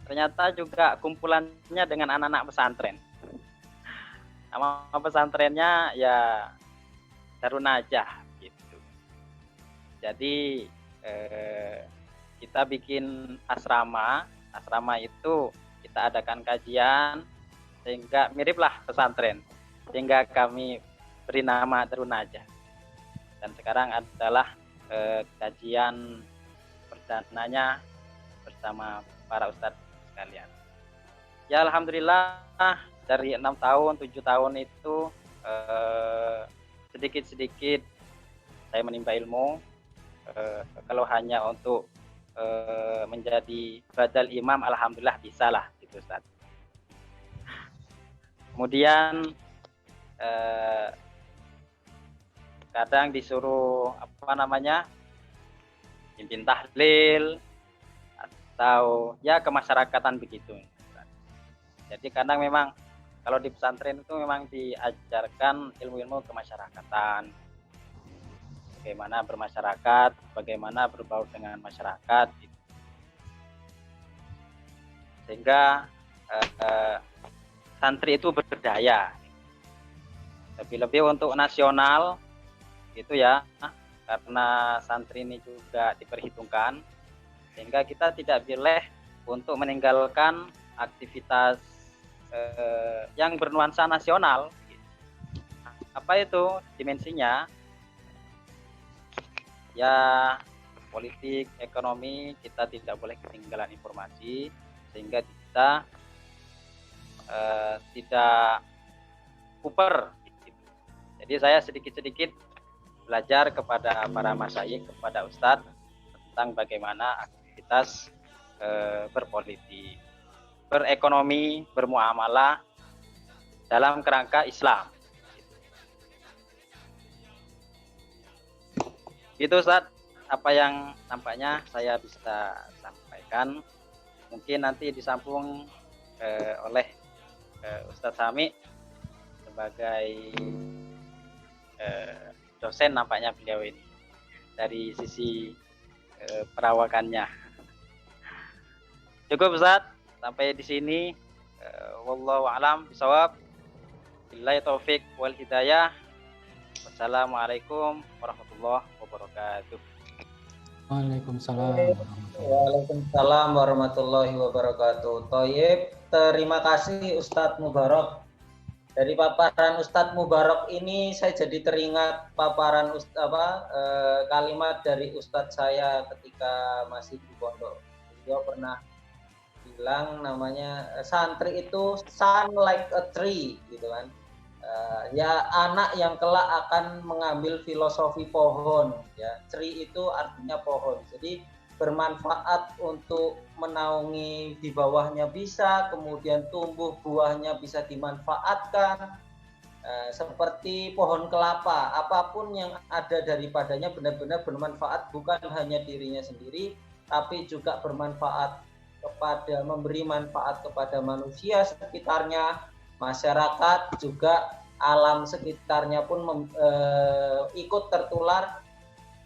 Ternyata juga kumpulannya dengan anak-anak pesantren. Nama pesantrennya ya Darun Najah gitu. Jadi kita bikin asrama itu kita adakan kajian sehingga miriplah pesantren, sehingga kami beri nama Darun Najah. Dan sekarang adalah kajian perdananya bersama para ustadz sekalian. Ya alhamdulillah dari 6 tahun, 7 tahun itu sedikit-sedikit saya menimba ilmu. Kalau hanya untuk menjadi badal imam, alhamdulillah bisa lah gitu Ustaz. Kemudian kadang disuruh pimpin tahlil atau ya kemasyarakatan begitu. Jadi kadang memang kalau di pesantren itu memang diajarkan ilmu-ilmu kemasyarakatan, bagaimana bermasyarakat, bagaimana berbaur dengan masyarakat gitu. Sehingga santri itu berdaya. Lebih-lebih untuk nasional gitu ya, karena santri ini juga diperhitungkan, sehingga kita tidak boleh untuk meninggalkan aktivitas yang bernuansa nasional. Apa itu dimensinya? Ya politik, ekonomi, kita tidak boleh ketinggalan informasi sehingga kita tidak kuper. Jadi saya sedikit-sedikit belajar kepada para masyayikh, kepada ustadz tentang bagaimana aktivitas berpolitik, berekonomi, bermuamalah dalam kerangka Islam. Itu Ustadz, apa yang nampaknya saya bisa sampaikan. Mungkin nanti disambung oleh Ustadz Sami sebagai dosen nampaknya beliau ini dari sisi perawakannya. Cukup Ustadz, sampai di sini. Wallahu a'lam bishawab. Billahi taufik wal hidayah. Wassalamualaikum warahmatullahi wabarakatuh. Waalaikumsalam. Waalaikumsalam warahmatullahi wabarakatuh. Thayyib, terima kasih Ustadz Mubarak. Dari paparan Ustadz Mubarak ini saya jadi teringat paparan kalimat dari Ustadz saya ketika masih di pondok. Beliau pernah bilang namanya santri itu sun like a tree gitu kan. Ya anak yang kelak akan mengambil filosofi pohon ya. Tree itu artinya pohon. Jadi bermanfaat untuk menaungi di bawahnya bisa, kemudian tumbuh buahnya bisa dimanfaatkan. Seperti pohon kelapa, apapun yang ada daripadanya benar-benar bermanfaat bukan hanya dirinya sendiri tapi juga bermanfaat kepada memberi manfaat kepada manusia sekitarnya, masyarakat, juga alam sekitarnya pun ikut tertular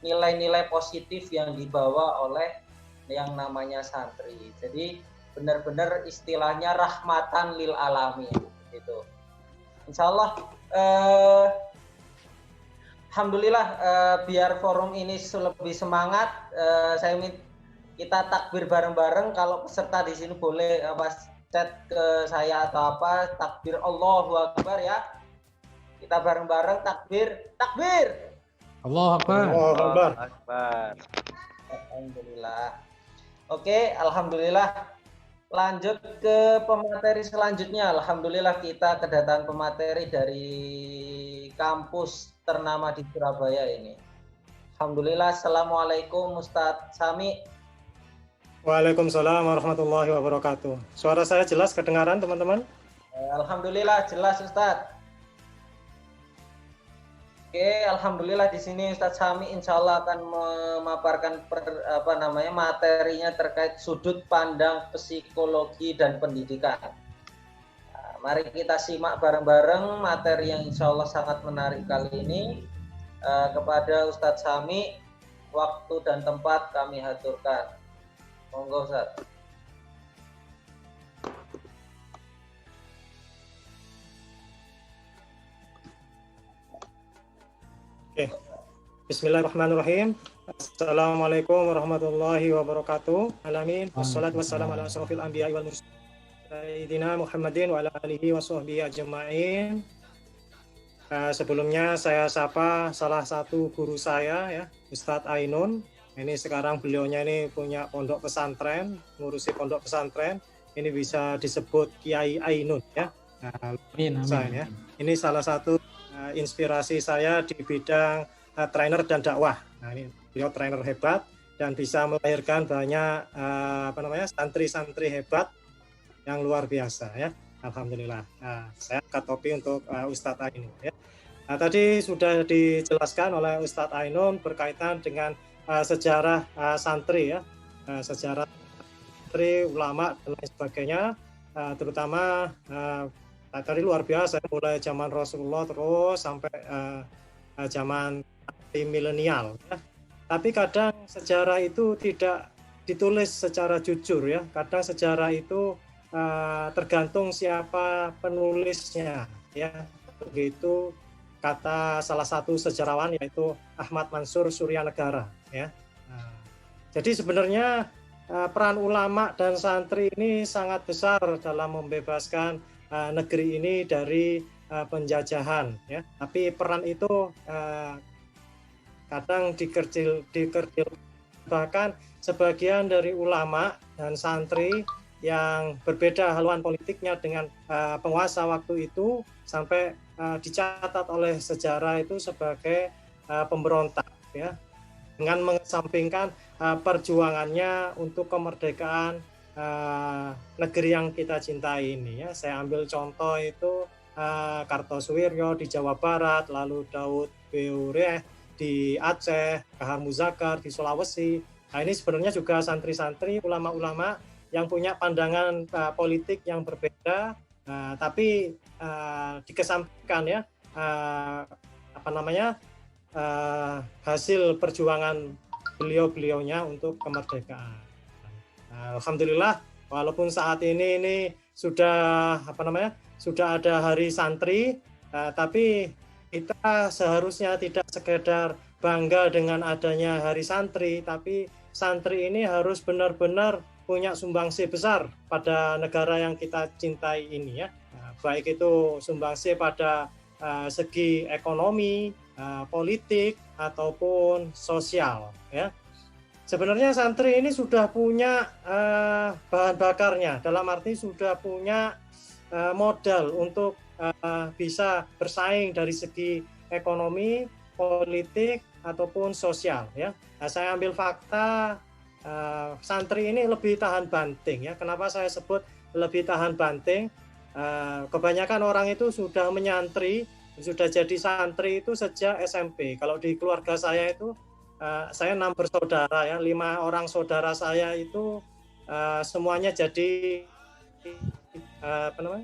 nilai-nilai positif yang dibawa oleh yang namanya santri. Jadi benar-benar istilahnya rahmatan lil alamin gitu. Insya Allah alhamdulillah biar forum ini lebih semangat, kita takbir bareng-bareng. Kalau peserta di sini boleh chat ke saya atau apa, takbir Allahu Akbar ya. Kita bareng-bareng takbir. Allahu Akbar. Allahu Akbar. Alhamdulillah. Oke, alhamdulillah. Lanjut ke pemateri selanjutnya. Alhamdulillah kita kedatangan pemateri dari kampus ternama di Surabaya ini. Alhamdulillah. Assalamualaikum Ustadz Sami. Waalaikumsalam warahmatullahi wabarakatuh. Suara saya jelas kedengaran teman-teman? Alhamdulillah jelas Ustadz. Oke, alhamdulillah di sini Ustadz Sami insya Allah akan memaparkan materinya terkait sudut pandang psikologi dan pendidikan. Nah, mari kita simak bareng-bareng materi yang insya Allah sangat menarik kali ini. Kepada Ustadz Sami, waktu dan tempat kami haturkan. Monggo Ustadz. Oke. Bismillahirrahmanirrahim. Assalamualaikum warahmatullahi wabarakatuh. Alamin. Wassalatu wassalamu ala asrofil anbiya'i wal mursalin. Sayyidina Muhammadin wa ala alihi wa sahbihi ajma'in. Sebelumnya saya sapa salah satu guru saya ya, Ustadz Ainun. Ini sekarang beliaunya ini punya pondok pesantren, ngurusi pondok pesantren. Ini bisa disebut Kiai Ainun ya. Amin. Ya. Ini salah satu inspirasi saya di bidang trainer dan dakwah. Nah, ini beliau trainer hebat dan bisa melahirkan banyak santri-santri hebat yang luar biasa ya. Alhamdulillah. Saya angkat topi untuk Ustadz Ainun ya. Tadi sudah dijelaskan oleh Ustadz Ainun berkaitan dengan sejarah santri ya, sejarah santri, ulama dan lain sebagainya, terutama tadi luar biasa mulai zaman Rasulullah terus sampai zaman milenial ya. Tapi kadang sejarah itu tidak ditulis secara jujur ya. Kadang sejarah itu tergantung siapa penulisnya ya. Begitu kata salah satu sejarawan yaitu Ahmad Mansur Suryanegara ya. Jadi sebenarnya peran ulama dan santri ini sangat besar dalam membebaskan negeri ini dari penjajahan ya. Tapi peran itu kadang dikerdil bahkan sebagian dari ulama dan santri yang berbeda haluan politiknya dengan penguasa waktu itu sampai dicatat oleh sejarah itu sebagai pemberontak, ya, dengan mengesampingkan perjuangannya untuk kemerdekaan negeri yang kita cintai ini, ya. Saya ambil contoh itu Kartosuwiryo di Jawa Barat, lalu Daud Beureh di Aceh, Kahar Muzakar di Sulawesi. Nah, ini sebenarnya juga santri-santri, ulama-ulama yang punya pandangan politik yang berbeda, tapi dikesampingkan, ya, hasil perjuangan beliau-beliaunya untuk kemerdekaan. Alhamdulillah, walaupun saat ini sudah sudah ada hari santri, tapi kita seharusnya tidak sekedar bangga dengan adanya hari santri, tapi santri ini harus benar-benar punya sumbangsi besar pada negara yang kita cintai ini, ya. Baik itu sumbangsi pada segi ekonomi, politik ataupun sosial, ya. Sebenarnya santri ini sudah punya bahan bakarnya, dalam arti sudah punya modal untuk bisa bersaing dari segi ekonomi, politik ataupun sosial, ya. Nah, saya ambil fakta santri ini lebih tahan banting, ya. Kenapa saya sebut lebih tahan banting? Kebanyakan orang itu sudah menyantri, sudah jadi santri itu sejak SMP. Kalau di keluarga saya itu saya 6 bersaudara, ya, 5 orang saudara saya itu semuanya jadi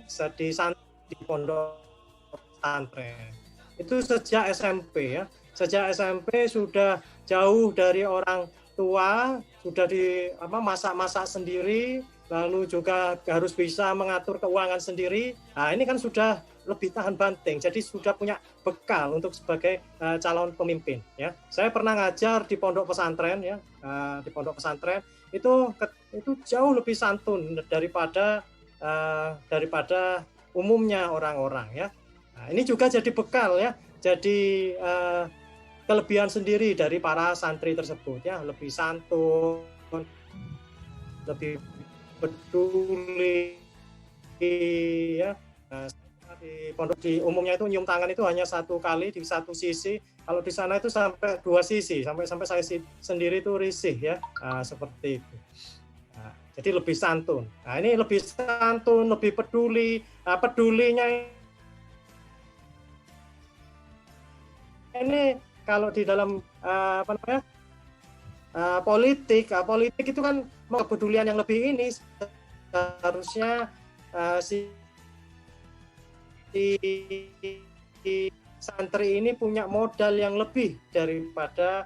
jadi santri di pondok pesantren. Itu sejak SMP, ya. Sejak SMP sudah jauh dari orang tua, sudah di masak-masak sendiri, lalu juga harus bisa mengatur keuangan sendiri. Nah, ini kan sudah lebih tahan banting, jadi sudah punya bekal untuk sebagai calon pemimpin, ya. Saya pernah ngajar di pondok pesantren, ya, di pondok pesantren itu jauh lebih santun daripada umumnya orang-orang, ya. Nah, ini juga jadi bekal, ya, jadi kelebihan sendiri dari para santri tersebut, ya, lebih santun, lebih peduli, ya. Nah, di pondok di umumnya itu nyium tangan itu hanya 1 kali di satu sisi, kalau di sana itu sampai 2 sisi, sampai saya sendiri itu risih, ya. Seperti itu. Nah, jadi lebih santun. Nah, ini lebih santun, lebih peduli. Nah, pedulinya ini kalau di dalam politik itu kan kepedulian yang lebih ini harusnya si santri ini punya modal yang lebih daripada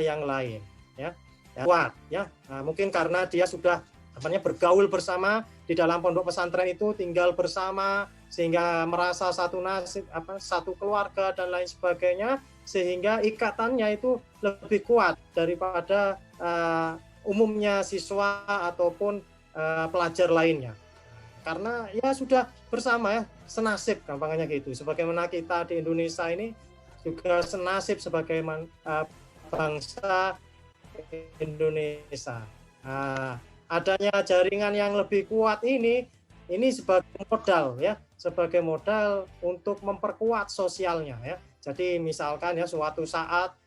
yang lain, ya, kuat, ya. Mungkin karena dia sudah bergaul bersama di dalam pondok pesantren itu, tinggal bersama sehingga merasa satu nasib, satu keluarga dan lain sebagainya, sehingga ikatannya itu lebih kuat daripada umumnya siswa ataupun pelajar lainnya. Karena ya sudah bersama, ya, senasib gampangnya gitu. Sebagaimana kita di Indonesia ini juga senasib sebagai bangsa Indonesia. Adanya jaringan yang lebih kuat ini sebagai modal, ya, sebagai modal untuk memperkuat sosialnya, ya. Jadi misalkan, ya, suatu saat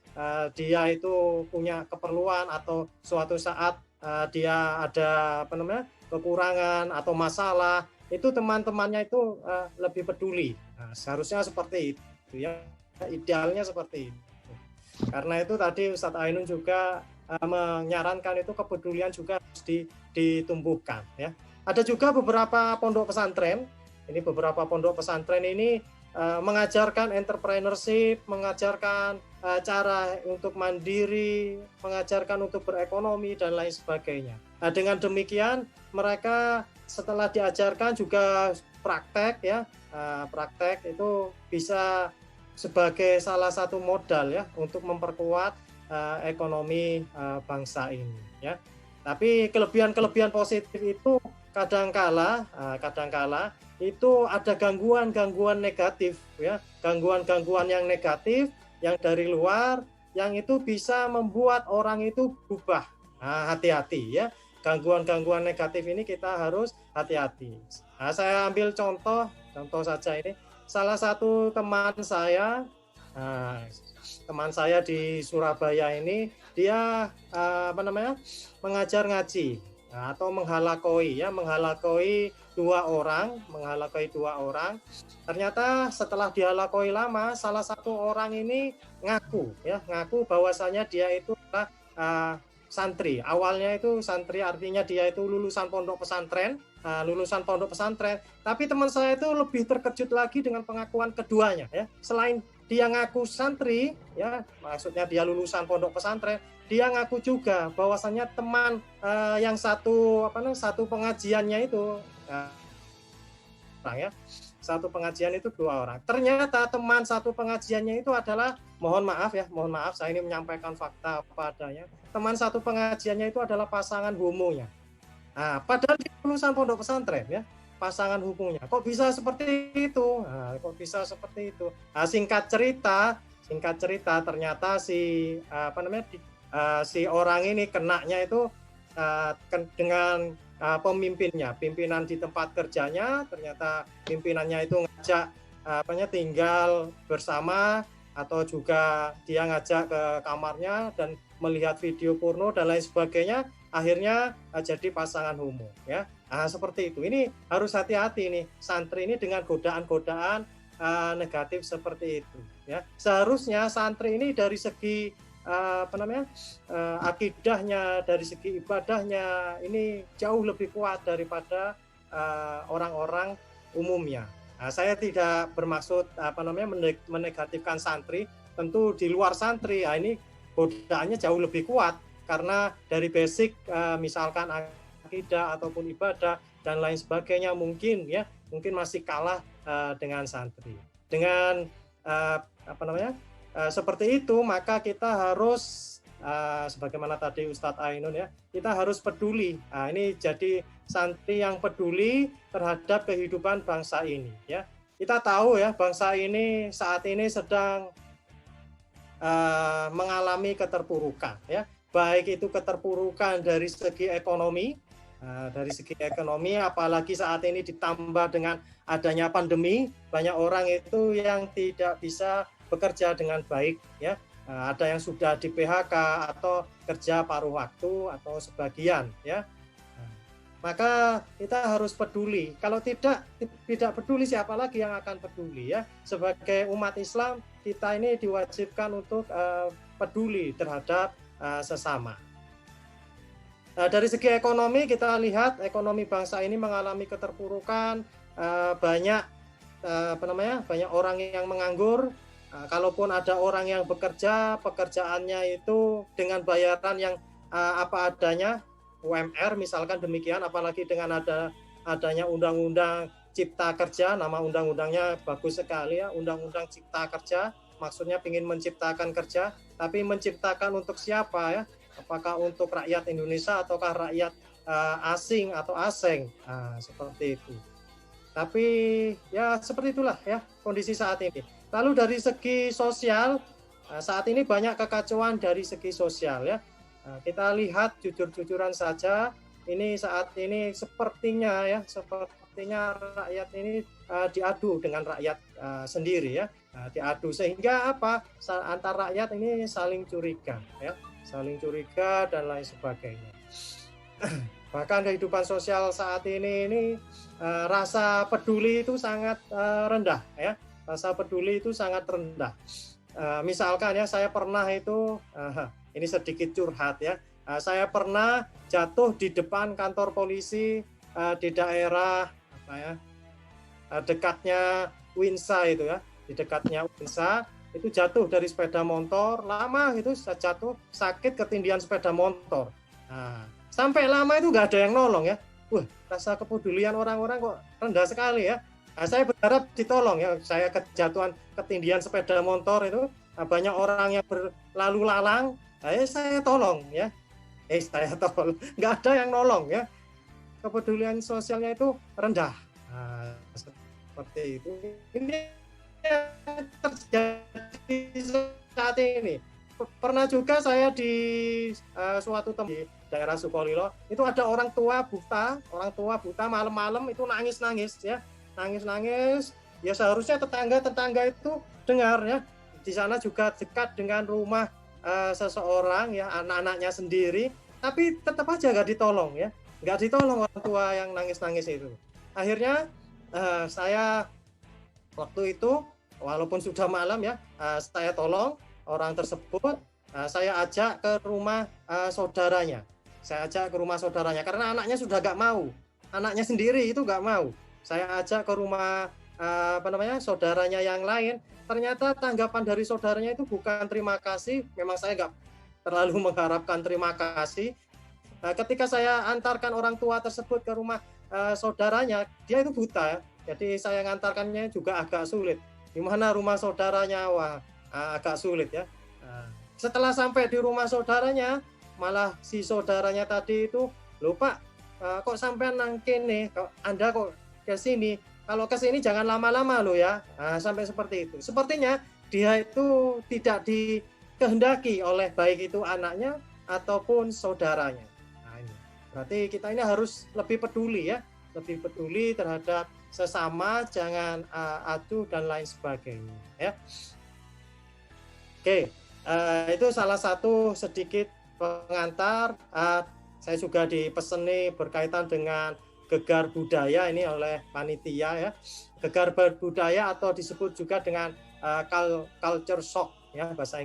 dia itu punya keperluan atau suatu saat dia ada kekurangan atau masalah, itu teman-temannya itu lebih peduli. Nah, seharusnya seperti itu, ya, idealnya seperti itu. Karena itu tadi Ustadz Ainun juga menyarankan itu kepedulian juga harus ditumbuhkan, ya. Ada juga beberapa pondok pesantren, beberapa pondok pesantren ini mengajarkan entrepreneurship, mengajarkan cara untuk mandiri, mengajarkan untuk berekonomi dan lain sebagainya. Nah, dengan demikian mereka setelah diajarkan juga praktek, ya, praktek itu bisa sebagai salah satu modal, ya, untuk memperkuat ekonomi bangsa ini, ya. Tapi kelebihan positif itu kadangkala itu ada gangguan negatif, ya, gangguan yang negatif yang dari luar yang itu bisa membuat orang itu berubah. Nah, hati-hati ya. Gangguan-gangguan negatif ini kita harus hati-hati. Nah, saya ambil contoh saja ini. Salah satu teman saya, teman saya di Surabaya ini, dia mengajar ngaji atau menghalakoi dua orang. Ternyata setelah dihalakoi lama, salah satu orang ini ngaku bahwasanya dia itu adalah santri. Awalnya itu santri, artinya dia itu lulusan pondok pesantren. Tapi teman saya itu lebih terkejut lagi dengan pengakuan keduanya ya. Selain dia ngaku santri ya, maksudnya dia lulusan pondok pesantren, dia ngaku juga bahwasannya teman yang satu pengajiannya itu satu pengajian itu 2 orang. Ternyata teman satu pengajiannya itu adalah, mohon maaf saya ini menyampaikan fakta apa adanya. Teman satu pengajiannya itu adalah pasangan homonya. Nah, padahal dia lulusan pondok pesantren ya, pasangan homonya. Kok bisa seperti itu? Nah, singkat cerita ternyata si orang ini kenanya itu dengan pimpinan di tempat kerjanya. Ternyata pimpinannya itu ngajak tinggal bersama, atau juga dia ngajak ke kamarnya dan melihat video porno dan lain sebagainya, akhirnya jadi pasangan homo ya. Nah, seperti itu. Ini harus hati-hati nih santri ini dengan godaan-godaan negatif seperti itu ya. Seharusnya santri ini dari segi akidahnya, dari segi ibadahnya ini jauh lebih kuat daripada orang-orang umumnya. Nah, saya tidak bermaksud menegatifkan santri. Tentu di luar santri ini godaannya jauh lebih kuat, karena dari basic misalkan akidah ataupun ibadah dan lain sebagainya mungkin masih kalah dengan santri. Dengan seperti itu, maka kita harus sebagaimana tadi Ustadz Ainun ya, kita harus peduli. Nah, ini jadi santri yang peduli terhadap kehidupan bangsa ini ya. Kita tahu ya, bangsa ini saat ini sedang mengalami keterpurukan ya. Baik itu keterpurukan dari segi ekonomi, apalagi saat ini ditambah dengan adanya pandemi, banyak orang itu yang tidak bisa bekerja dengan baik ya. Ada yang sudah di PHK atau kerja paruh waktu atau sebagian ya. Maka kita harus peduli. Kalau tidak peduli, siapa lagi yang akan peduli ya? Sebagai umat Islam, kita ini diwajibkan untuk peduli terhadap sesama. Dari segi ekonomi, kita lihat ekonomi bangsa ini mengalami keterpurukan, banyak orang yang menganggur. Kalaupun ada orang yang bekerja, pekerjaannya itu dengan bayaran yang apa adanya, UMR misalkan demikian, apalagi dengan adanya undang-undang cipta kerja, nama undang-undangnya bagus sekali ya, undang-undang cipta kerja, maksudnya ingin menciptakan kerja, tapi menciptakan untuk siapa ya? Apakah untuk rakyat Indonesia ataukah rakyat asing atau asing? Seperti itu. Tapi ya seperti itulah ya kondisi saat ini. Lalu dari segi sosial, saat ini banyak kekacauan dari segi sosial ya. Kita lihat jujur-jujuran saja, ini saat ini sepertinya rakyat ini diadu dengan rakyat sendiri ya, diadu sehingga antar rakyat ini saling curiga dan lain sebagainya. Bahkan kehidupan sosial saat ini rasa peduli itu sangat rendah ya, misalkan ya, saya pernah itu ini sedikit curhat ya. Saya pernah jatuh di depan kantor polisi di daerah dekatnya Winsa itu ya. Di dekatnya Winsa itu jatuh dari sepeda motor, lama itu jatuh, sakit ketindihan sepeda motor. Nah, sampai lama itu nggak ada yang nolong ya. Wah, rasa kepedulian orang-orang kok rendah sekali ya. Nah, saya berharap ditolong ya. Saya kejatuhan ketindihan sepeda motor itu, banyak orang yang berlalu lalang. Saya tolong ya, nggak ada yang nolong ya, kepedulian sosialnya itu rendah. Seperti itu. Ini yang terjadi saat ini. pernah juga saya di suatu tempat di daerah Sukolilo, itu ada orang tua buta malam-malam itu nangis-nangis ya, nangis-nangis. Ya seharusnya tetangga itu dengar ya. Di sana juga dekat dengan rumah seseorang ya, anak-anaknya sendiri, tapi tetap aja nggak ditolong ya, nggak ditolong orang tua yang nangis-nangis itu. Akhirnya saya waktu itu walaupun sudah malam ya, saya tolong orang tersebut, saya ajak ke rumah saudaranya. Saya ajak ke rumah saudaranya karena anaknya sudah nggak mau, anaknya sendiri itu nggak mau. Saya ajak ke rumah saudaranya yang lain. Ternyata tanggapan dari saudaranya itu bukan terima kasih. Memang saya nggak terlalu mengharapkan terima kasih. Ketika saya antarkan orang tua tersebut ke rumah saudaranya, dia itu buta. Jadi saya ngantarkannya juga agak sulit. Di mana rumah saudaranya, wah agak sulit ya. Setelah sampai di rumah saudaranya, malah si saudaranya tadi itu, "Loh Pak, kok sampai nang kene? Anda kok ke sini? Kalau ke sini jangan lama-lama loh ya." Sampai seperti itu. Sepertinya dia itu tidak dikehendaki oleh baik itu anaknya ataupun saudaranya. Nah, ini. Berarti kita ini harus lebih peduli ya, lebih peduli terhadap sesama, jangan acuh dan lain sebagainya ya. Oke, itu salah satu sedikit pengantar. Saya juga dipeseni berkaitan dengan gegar budaya ini oleh panitia ya. Gegar budaya atau disebut juga dengan culture shock ya, bahasa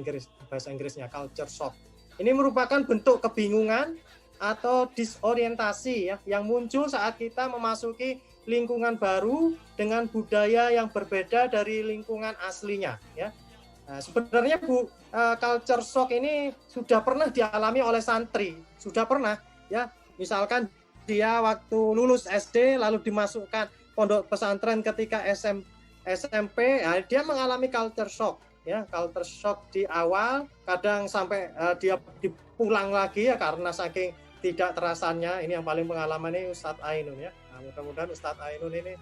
Inggrisnya culture shock. Ini merupakan bentuk kebingungan atau disorientasi ya yang muncul saat kita memasuki lingkungan baru dengan budaya yang berbeda dari lingkungan aslinya ya. Sebenarnya culture shock ini sudah pernah dialami oleh santri, sudah pernah ya. Misalkan dia waktu lulus SD lalu dimasukkan pondok pesantren ketika SMP, ya, dia mengalami culture shock ya, culture shock di awal, kadang sampai dia dipulang lagi ya karena saking tidak terasanya. Ini yang paling pengalaman ini Ustadz Ainun ya. Nah, mudah-mudahan Ustadz Ainun ini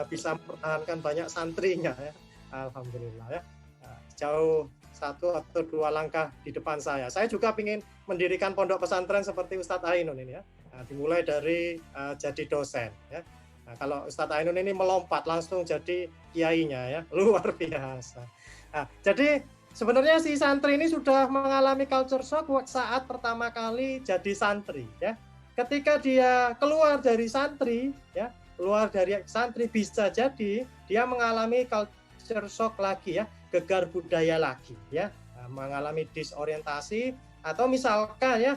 bisa mempertahankan banyak santrinya ya. Alhamdulillah ya. Jauh satu atau dua langkah di depan saya. Saya juga ingin mendirikan pondok pesantren seperti Ustadz Ainun ini ya. Dimulai dari jadi dosen ya. Nah, kalau Ustadz Ainun ini melompat langsung jadi kiainya ya, luar biasa. Nah, jadi sebenarnya si santri ini sudah mengalami culture shock saat pertama kali jadi santri ya. Ketika dia keluar dari santri ya, bisa jadi dia mengalami culture shock lagi ya, gegar budaya lagi ya, mengalami disorientasi atau misalkan ya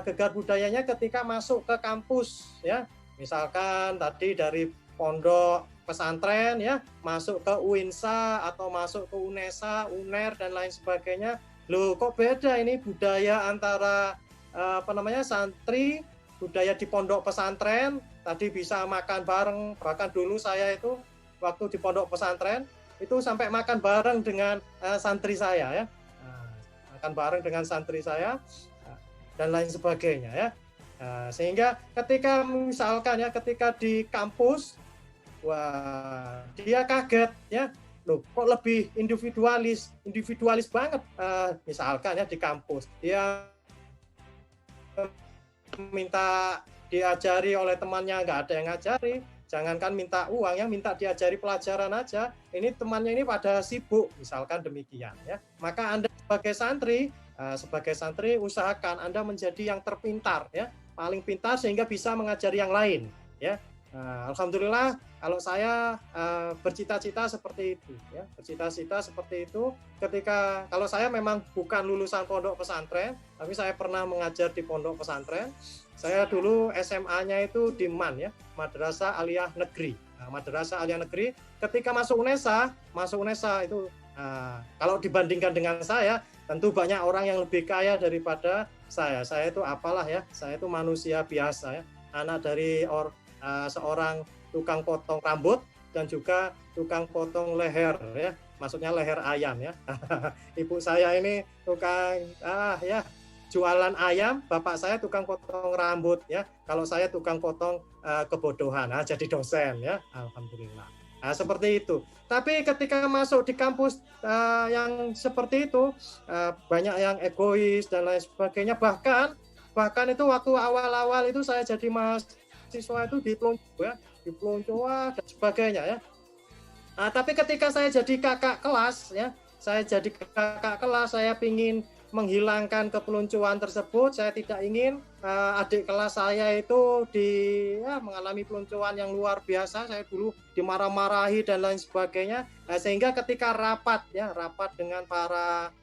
gegar budayanya ketika masuk ke kampus ya, misalkan tadi dari pondok pesantren ya masuk ke UINSA atau masuk ke UNESA, UNER dan lain sebagainya. Loh kok beda ini budaya antara santri, budaya di pondok pesantren tadi bisa makan bareng, bahkan dulu saya itu waktu di pondok pesantren itu sampai makan bareng dengan santri saya ya, makan bareng dengan santri saya dan lain sebagainya ya. Sehingga ketika misalkan ya ketika di kampus, wah dia kaget ya, loh kok lebih individualis banget. Misalkan ya di kampus dia minta diajari oleh temannya, nggak ada yang ngajari. Jangankan minta uang ya, minta diajari pelajaran aja, ini temannya ini pada sibuk, misalkan demikian ya. Maka Anda sebagai santri usahakan Anda menjadi yang terpintar ya, paling pintar sehingga bisa mengajari yang lain ya. Alhamdulillah kalau saya bercita-cita seperti itu ya, bercita-cita seperti itu ketika kalau saya memang bukan lulusan pondok pesantren, tapi saya pernah mengajar di pondok pesantren. Saya dulu SMA-nya itu di MAN ya, Madrasah Aliyah Negeri. Madrasah Aliyah Negeri ketika masuk UNESA itu kalau dibandingkan dengan saya, tentu banyak orang yang lebih kaya daripada saya. Saya itu apalah ya, saya itu manusia biasa ya, anak dari seorang tukang potong rambut dan juga tukang potong leher ya, maksudnya leher ayam ya. Ibu saya ini tukang jualan ayam, bapak saya tukang potong rambut ya. Kalau saya tukang potong kebodohan, jadi dosen ya. Alhamdulillah. Nah, seperti itu. Tapi ketika masuk di kampus yang seperti itu, banyak yang egois dan lain sebagainya. Bahkan itu waktu awal-awal itu saya jadi mahasiswa itu dipelonco dan sebagainya ya. Nah, tapi ketika saya jadi kakak kelas ya, saya pingin menghilangkan kepeloncoan tersebut. Saya tidak ingin adik kelas saya itu mengalami peloncoan yang luar biasa. Saya dulu dimarah-marahi dan lain sebagainya. Sehingga ketika rapat dengan para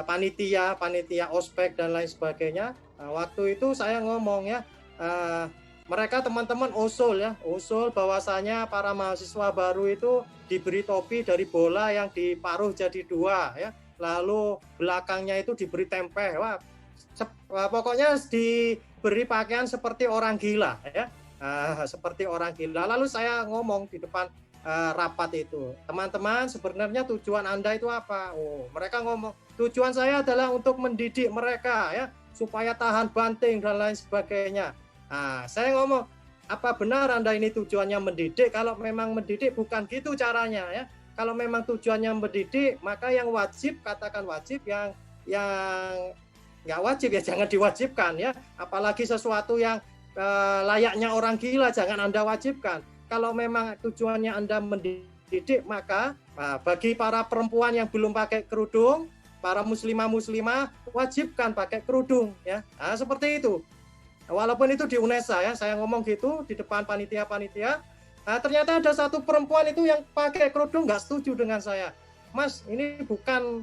panitia ospek dan lain sebagainya. Waktu itu saya ngomong ya, mereka teman-teman usul bahwasanya para mahasiswa baru itu diberi topi dari bola yang diparuh jadi 2 ya. Lalu belakangnya itu diberi tempeh. Pokoknya diberi pakaian seperti orang gila ya. Seperti orang gila. Lalu saya ngomong di depan rapat itu, teman-teman, sebenarnya tujuan Anda itu apa? Mereka ngomong, tujuan saya adalah untuk mendidik mereka ya, supaya tahan banting dan lain sebagainya. Saya ngomong, apa benar Anda ini tujuannya mendidik? Kalau memang mendidik bukan gitu caranya ya. Kalau memang tujuannya mendidik, maka yang wajib katakan wajib, yang nggak wajib ya jangan diwajibkan ya. Apalagi sesuatu yang layaknya orang gila jangan Anda wajibkan. Kalau memang tujuannya Anda mendidik, maka bagi para perempuan yang belum pakai kerudung, para muslimah wajibkan pakai kerudung ya. Seperti itu. Walaupun itu di UNESA ya, saya ngomong gitu di depan panitia. Ternyata ada satu perempuan itu yang pakai kerudung nggak setuju dengan saya. Mas, ini bukan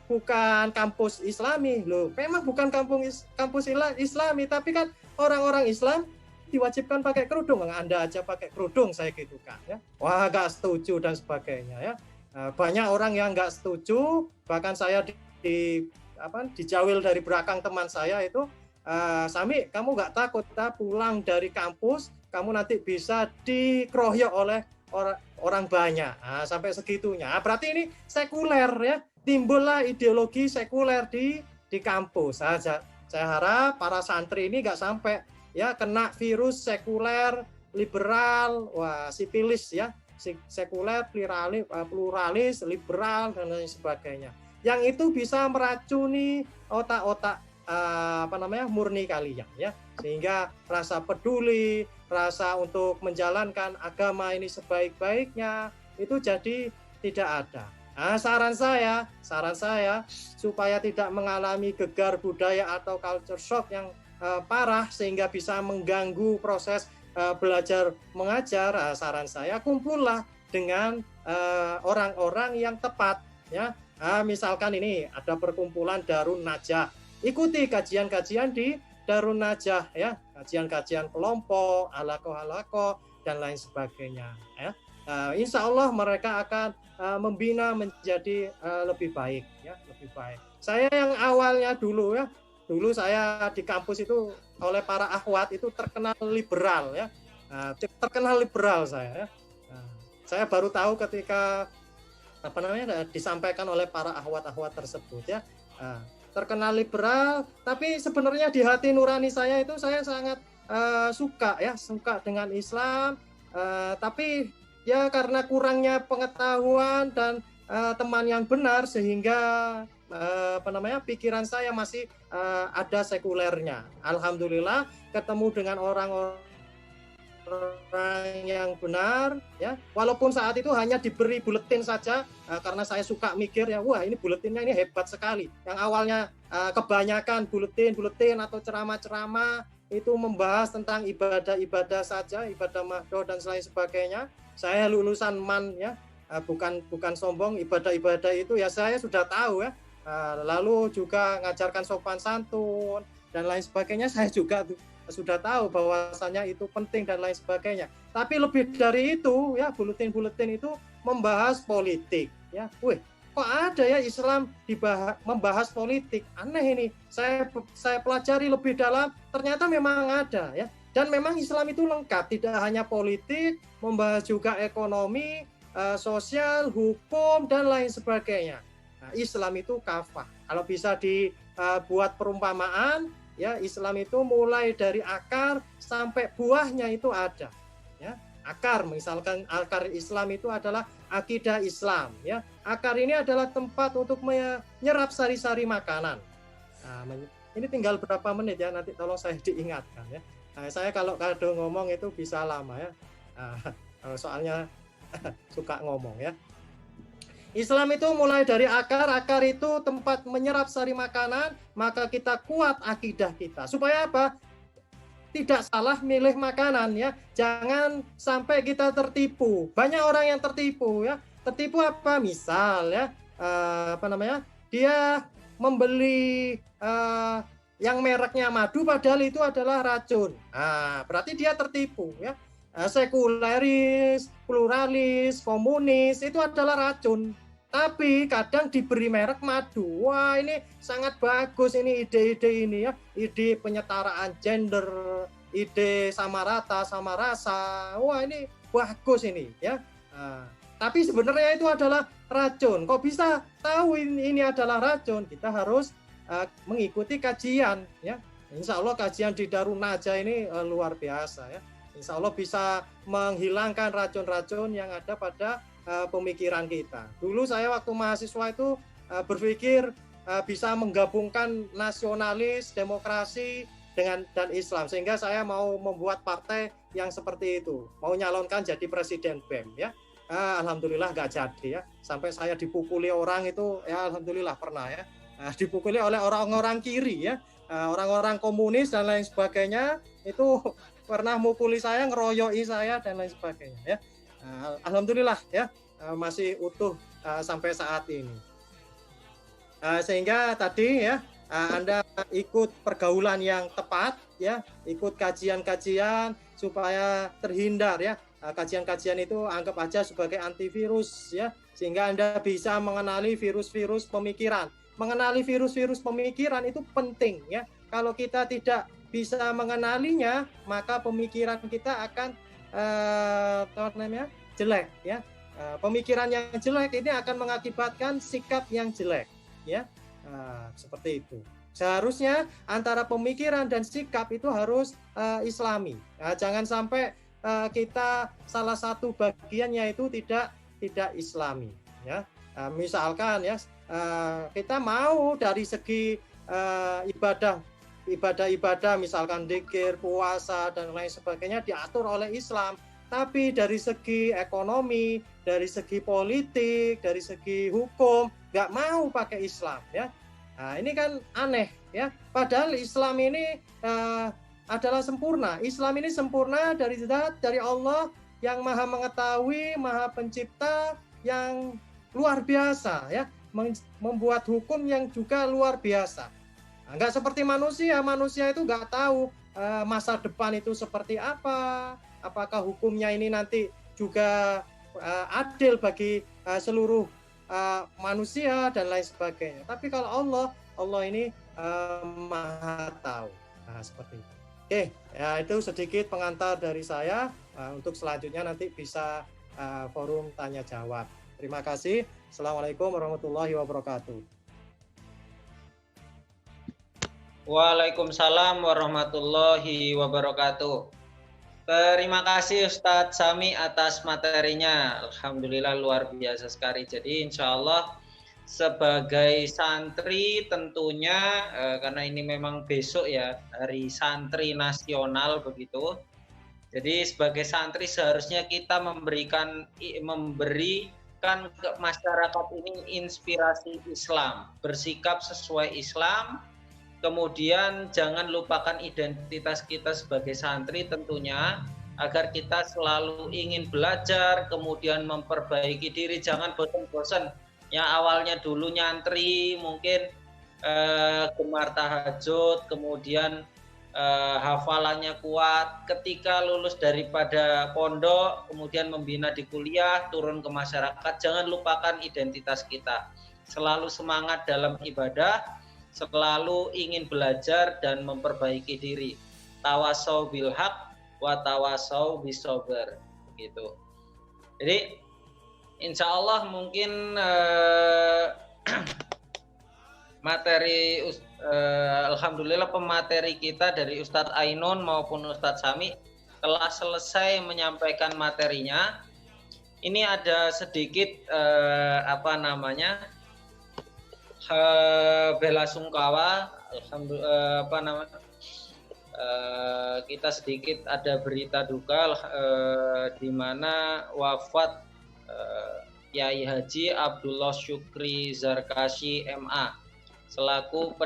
bukan kampus Islami loh. Memang bukan kampus Islami, tapi kan orang-orang Islam diwajibkan pakai kerudung. Anda aja pakai kerudung, saya gitu kan ya. Wah, nggak setuju dan sebagainya ya. Banyak orang yang nggak setuju, bahkan saya dijawil dari belakang teman saya itu, Sami, kamu nggak takut pulang dari kampus kamu nanti bisa dikeroyok oleh orang banyak. Sampai segitunya. Berarti ini sekuler ya, timbullah ideologi sekuler di kampus. Saya harap para santri ini nggak sampai ya kena virus sekuler, liberal, sipilis ya, sekuler, pluralis, liberal dan lain sebagainya. Yang itu bisa meracuni otak-otak murni kalian ya, sehingga rasa peduli, rasa untuk menjalankan agama ini sebaik-baiknya itu jadi tidak ada. Saran saya supaya tidak mengalami gegar budaya atau culture shock yang parah sehingga bisa mengganggu proses belajar mengajar, saran saya kumpullah dengan orang-orang yang tepat ya. Misalkan ini ada perkumpulan Darun Najah, ikuti kajian-kajian di Darun Najah ya, kajian-kajian kelompok, halaqah dan lain sebagainya ya. Insya Allah mereka akan membina menjadi lebih baik ya, lebih baik. Saya yang awalnya dulu saya di kampus itu oleh para akhwat itu terkenal liberal ya, terkenal liberal saya ya. Saya baru tahu ketika disampaikan oleh para akhwat tersebut ya, terkenal liberal, tapi sebenarnya di hati nurani saya itu saya sangat suka dengan Islam, tapi ya karena kurangnya pengetahuan dan teman yang benar sehingga pikiran saya masih ada sekulernya. Alhamdulillah ketemu dengan orang-orang yang benar ya, walaupun saat itu hanya diberi buletin saja, karena saya suka mikir ya, wah ini buletinnya ini hebat sekali. Yang awalnya kebanyakan buletin atau ceramah-ceramah itu membahas tentang ibadah saja, ibadah mahdoh dan lain sebagainya. Saya lulusan MAN ya, bukan sombong, ibadah itu ya saya sudah tahu ya. Lalu juga ngajarkan sopan santun dan lain sebagainya, saya juga sudah tahu bahwasanya itu penting dan lain sebagainya. Tapi lebih dari itu ya, buletin itu membahas politik ya. Kok ada ya Islam membahas politik? Aneh ini. Saya pelajari lebih dalam, ternyata memang ada ya. Dan memang Islam itu lengkap, tidak hanya politik, membahas juga ekonomi, sosial, hukum dan lain sebagainya. Islam itu kafah. Kalau bisa dibuat perumpamaan, ya Islam itu mulai dari akar sampai buahnya itu ada. Ya, akar, misalkan akar Islam itu adalah akidah Islam, ya. Akar ini adalah tempat untuk menyerap sari-sari makanan. Nah, ini tinggal berapa menit ya, nanti tolong saya diingatkan ya. Nah, saya kalau kadang ngomong itu bisa lama ya. Nah, soalnya suka ngomong ya. Islam itu mulai dari akar itu tempat menyerap sari makanan, maka kita kuat akidah kita. Supaya apa? Tidak salah milih makanan ya. Jangan sampai kita tertipu. Banyak orang yang tertipu ya. Tertipu apa? Misal ya, dia membeli yang mereknya madu padahal itu adalah racun. Nah, berarti dia tertipu ya. Sekuleris, pluralis, komunis itu adalah racun. Tapi kadang diberi merek madu. Wah, ini sangat bagus ini ide-ide ini ya. Ide penyetaraan gender, ide sama rata, sama rasa. Wah, ini bagus ini ya. Tapi sebenarnya itu adalah racun. Kok bisa tahu ini adalah racun? Kita harus mengikuti kajian ya. Insya Allah kajian di Darun Najah ini luar biasa ya. Insya Allah bisa menghilangkan racun-racun yang ada pada pemikiran kita. Dulu saya waktu mahasiswa itu berpikir bisa menggabungkan nasionalis, demokrasi dan Islam, sehingga saya mau membuat partai yang seperti itu, mau nyalonkan jadi presiden BEM ya. Alhamdulillah nggak jadi ya. Sampai saya dipukuli orang itu ya, alhamdulillah pernah ya. Dipukuli oleh orang-orang kiri ya, orang-orang komunis dan lain sebagainya itu pernah mukuli saya, ngeroyoi saya dan lain sebagainya ya. Alhamdulillah ya, masih utuh sampai saat ini. Sehingga tadi ya, Anda ikut pergaulan yang tepat ya, ikut kajian-kajian supaya terhindar ya. Kajian-kajian itu anggap aja sebagai antivirus ya, sehingga Anda bisa mengenali virus-virus pemikiran. Mengenali virus-virus pemikiran itu penting ya. Kalau kita tidak bisa mengenalinya, maka pemikiran kita akan jelek ya. Pemikiran yang jelek ini akan mengakibatkan sikap yang jelek ya. Seperti itu. Seharusnya antara pemikiran dan sikap itu harus islami. Jangan sampai kita salah satu bagiannya itu tidak islami ya. Misalkan ya, kita mau dari segi ibadah misalkan dzikir, puasa dan lain sebagainya diatur oleh Islam, tapi dari segi ekonomi, dari segi politik, dari segi hukum nggak mau pakai Islam ya. Nah, ini kan aneh ya. Padahal Islam ini adalah sempurna. Islam ini sempurna dari zat, dari Allah yang Maha Mengetahui, Maha Pencipta, yang luar biasa ya, membuat hukum yang juga luar biasa. Nggak seperti manusia itu nggak tahu masa depan itu seperti apa, apakah hukumnya ini nanti juga adil bagi seluruh manusia dan lain sebagainya. Tapi kalau Allah ini maha tahu. Nah, seperti itu. Oke, ya itu sedikit pengantar dari saya. Untuk selanjutnya nanti bisa forum tanya jawab. Terima kasih. Assalamualaikum warahmatullahi wabarakatuh. Waalaikumsalam warahmatullahi wabarakatuh. Terima kasih Ustadz Sami atas materinya. Alhamdulillah luar biasa sekali. Jadi insya Allah sebagai santri tentunya karena ini memang besok ya, hari santri nasional begitu. Jadi sebagai santri seharusnya kita memberikan ke masyarakat ini inspirasi Islam, bersikap sesuai Islam. Kemudian jangan lupakan identitas kita sebagai santri tentunya, agar kita selalu ingin belajar, kemudian memperbaiki diri, jangan bosan-bosan. Yang awalnya dulu nyantri, mungkin gemar tahajud, kemudian hafalannya kuat, ketika lulus daripada pondok, kemudian membina di kuliah, turun ke masyarakat, jangan lupakan identitas kita. Selalu semangat dalam ibadah, selalu ingin belajar dan memperbaiki diri. Tawasau bil haq wa tawasau bis sabr, begitu. Jadi insya Allah mungkin materi alhamdulillah pemateri kita dari Ustadz Ainun maupun Ustadz Sami telah selesai menyampaikan materinya. Ini ada sedikit bela sungkawa, kita sedikit ada berita duka di mana wafat Kiai Haji Abdullah Syukri Zarkashi MA selaku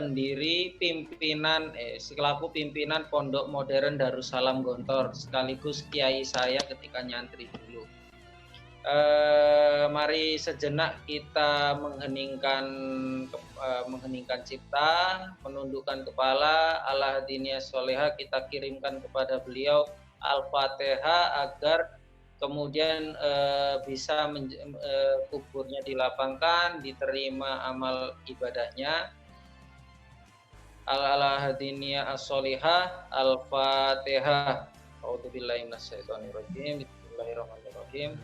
pimpinan Pondok Modern Darussalam Gontor, sekaligus kiai saya ketika nyantri dulu. Mari sejenak kita mengheningkan cipta, menundukkan kepala. Ala hadiniyah soleha kita kirimkan kepada beliau Al-Fatihah agar kemudian bisa kuburnya dilapangkan, diterima amal ibadahnya. Ala hadiniyah as-solihah. Al-Fatihah. A'udzubillahi minasyaitonirrajim. Bismillahirrahmanirrahim.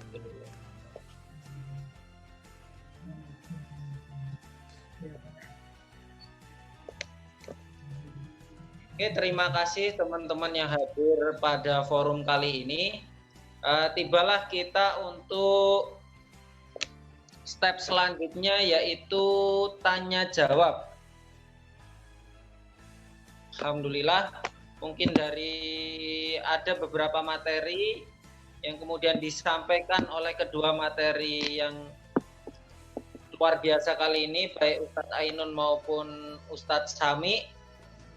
Oke, terima kasih teman-teman yang hadir pada forum kali ini. Tibalah kita untuk step selanjutnya, yaitu tanya jawab. Alhamdulillah, mungkin ada beberapa materi yang kemudian disampaikan oleh kedua materi yang luar biasa kali ini, baik Ustadz Ainun maupun Ustadz Sami.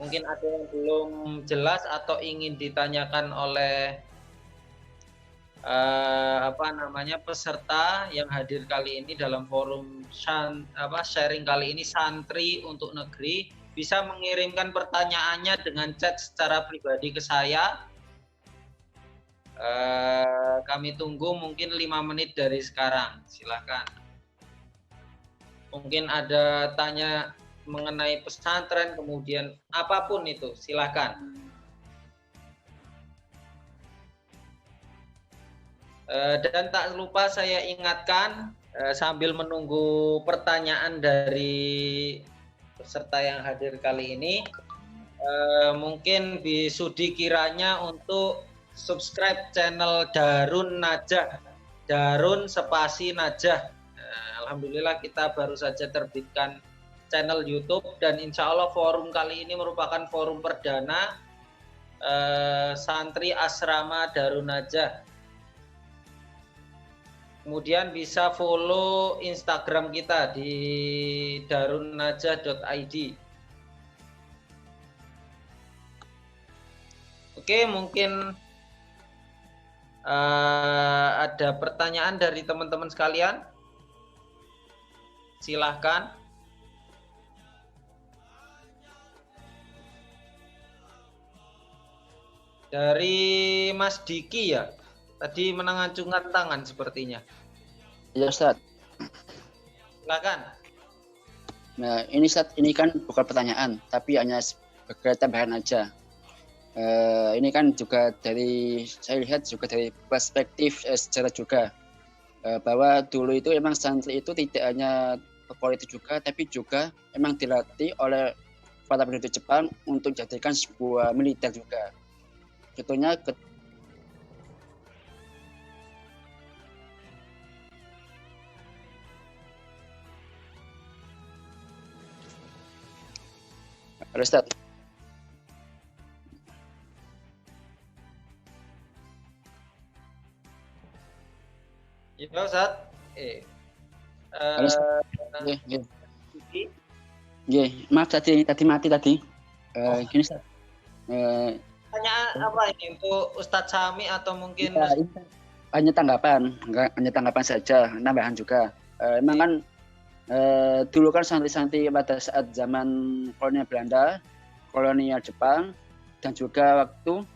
Mungkin ada yang belum jelas atau ingin ditanyakan oleh peserta yang hadir kali ini dalam forum sharing kali ini, Santri untuk Negeri, bisa mengirimkan pertanyaannya dengan chat secara pribadi ke saya. Kami tunggu mungkin 5 menit dari sekarang, silakan. Mungkin ada tanya mengenai pesantren, kemudian apapun itu, silakan. Dan tak lupa saya ingatkan, sambil menunggu pertanyaan dari peserta yang hadir kali ini, mungkin bisudi kiranya untuk subscribe channel Darun Najah, Darun spasi Najah. Alhamdulillah kita baru saja terbitkan channel YouTube, dan insya Allah forum kali ini merupakan forum perdana santri asrama Darun Najah. Kemudian bisa follow Instagram kita di darunnajah.id. Oke, mungkin ada pertanyaan dari teman-teman sekalian. Silahkan. Dari Mas Diki ya, tadi menangacungkan tangan sepertinya. Ya Ustaz. Silakan. Nah ini Ustaz, ini kan bukan pertanyaan, tapi hanya sebagai tambahan aja. Ini kan juga saya lihat juga dari perspektif sejarah juga, bahwa dulu itu emang santri itu tidak hanya politik juga, tapi juga emang dilatih oleh para penduduk Jepang untuk dijadikan sebuah militer juga. Contohnya Ustaz. Ya Ustaz. Maaf tadi mati tadi. Gini Ustaz. Pertanyaan apa ini untuk Ustadz Sami atau mungkin ya, hanya tanggapan saja, tambahan juga. Emang kan dulu kan santri-santri pada saat zaman kolonial Belanda, kolonial Jepang, dan juga waktu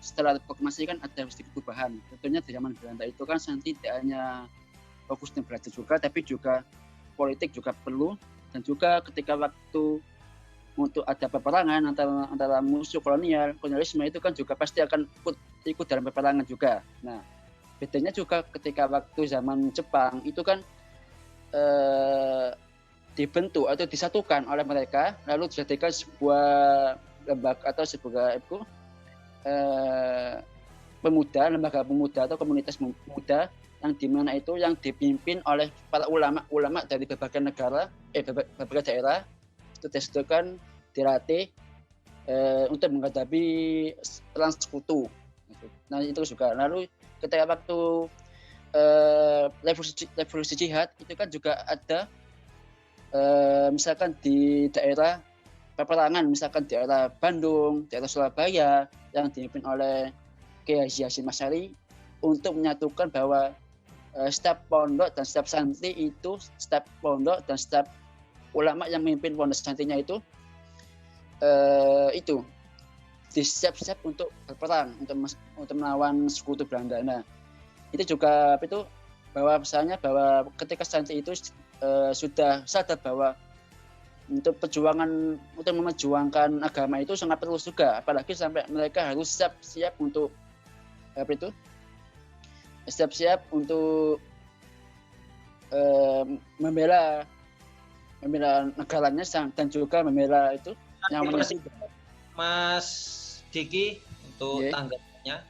setelah proklamasi kan ada sedikit perubahan. Tentunya di zaman Belanda itu kan santri tidak hanya fokus dan belajar juga, tapi juga politik juga perlu, dan juga ketika waktu untuk ada peperangan antara musuh kolonialisme itu kan juga pasti akan ikut dalam peperangan juga. Nah, bedanya juga ketika waktu zaman Jepang itu kan dibentuk atau disatukan oleh mereka, lalu dijadikan sebuah lembaga atau sebuah pemuda, lembaga pemuda atau komunitas pemuda yang dimana itu yang dipimpin oleh para ulama dari berbagai negara, berbagai daerah, itu disatukan, dilatih untuk menghadapi perang sekutu. Nah itu juga. Lalu ketika waktu revolusi jihad itu kan juga ada misalkan di daerah peperangan, misalkan di daerah Bandung, daerah Surabaya yang dipimpin oleh Kiai Haji Hasyim Asy'ari untuk menyatukan bahwa setiap pondok dan setiap santri itu, setiap pondok dan setiap ulama yang memimpin pondok santrinya itu disiap-siap untuk berperang, untuk melawan sekutu Belanda. Nah, itu juga itu bahwa misalnya bahwa ketika santri itu sudah sadar bahwa untuk memperjuangkan agama itu sangat perlu juga, apalagi sampai mereka harus siap-siap untuk siap-siap untuk membela negaranya dan juga membela itu namanya Mas Diki untuk tanggapannya.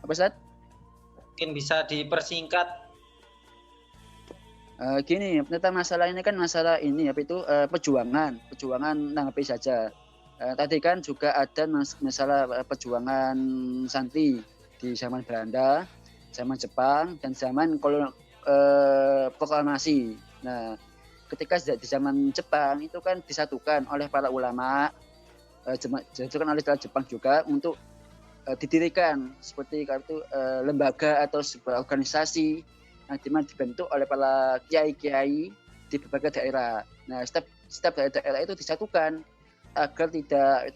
Apa Ustaz? Mungkin bisa dipersingkat. Gini, ternyata masalah ini kan masalah ini perjuangan tanggapi saja. Tadi kan juga ada masalah perjuangan santri di zaman Belanda, zaman Jepang, dan zaman proklamasi. Nah, ketika di zaman Jepang itu kan disatukan oleh para ulama, disatukan oleh Jepang juga untuk didirikan seperti itu lembaga atau sebuah organisasi yang dimana dibentuk oleh para kiai-kiai di berbagai daerah. Nah, setiap daerah itu disatukan agar tidak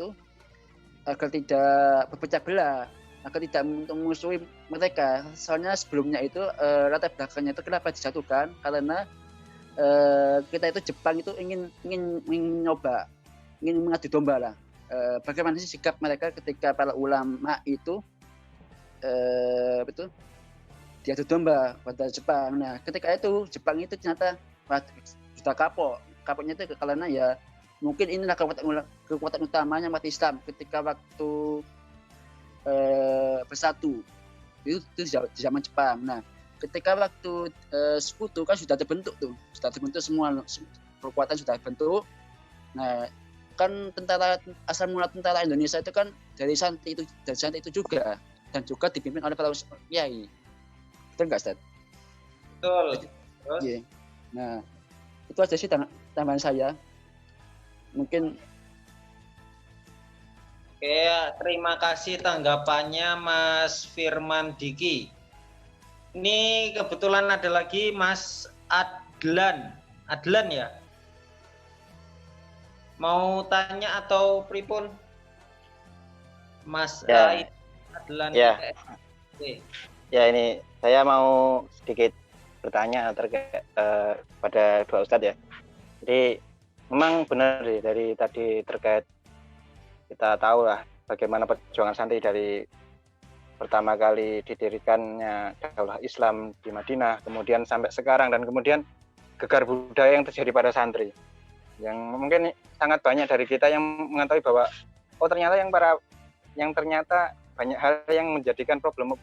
berpecah belah, agar tidak memusuhi mereka. Soalnya sebelumnya itu latar belakangnya itu kenapa disatukan? Karena kita itu Jepang itu ingin mengadu domba lah. Bagaimana sih sikap mereka ketika para ulama itu diadu domba pada Jepang. Nah, ketika itu Jepang itu ternyata sudah kapoknya itu karena ya mungkin inilah kekuatan utamanya umat Islam ketika waktu bersatu itu di zaman Jepang. Nah, ketika waktu sekutu kan sudah terbentuk semua kekuatan sudah terbentuk. Nah, kan asal mula tentara Indonesia itu kan dari santri itu juga, dan juga dipimpin oleh para kiai. Betul nggak, Ustaz? Betul. Yeah. Nah, itu aja sih tambahan saya. Mungkin. Oke, terima kasih tanggapannya Mas Firman Diki. Ini kebetulan ada lagi Mas Adlan ya? Mau tanya atau pripun? Mas Adlan. Ya. Ya, ini saya mau sedikit bertanya terkait pada dua Ustadz ya. Jadi memang benar dari tadi terkait kita tahu lah bagaimana perjuangan santri dari pertama kali didirikannya Daulah Islam di Madinah, kemudian sampai sekarang, dan kemudian gegar budaya yang terjadi pada santri. Yang mungkin sangat banyak dari kita yang mengetahui bahwa ternyata banyak hal yang menjadikan problem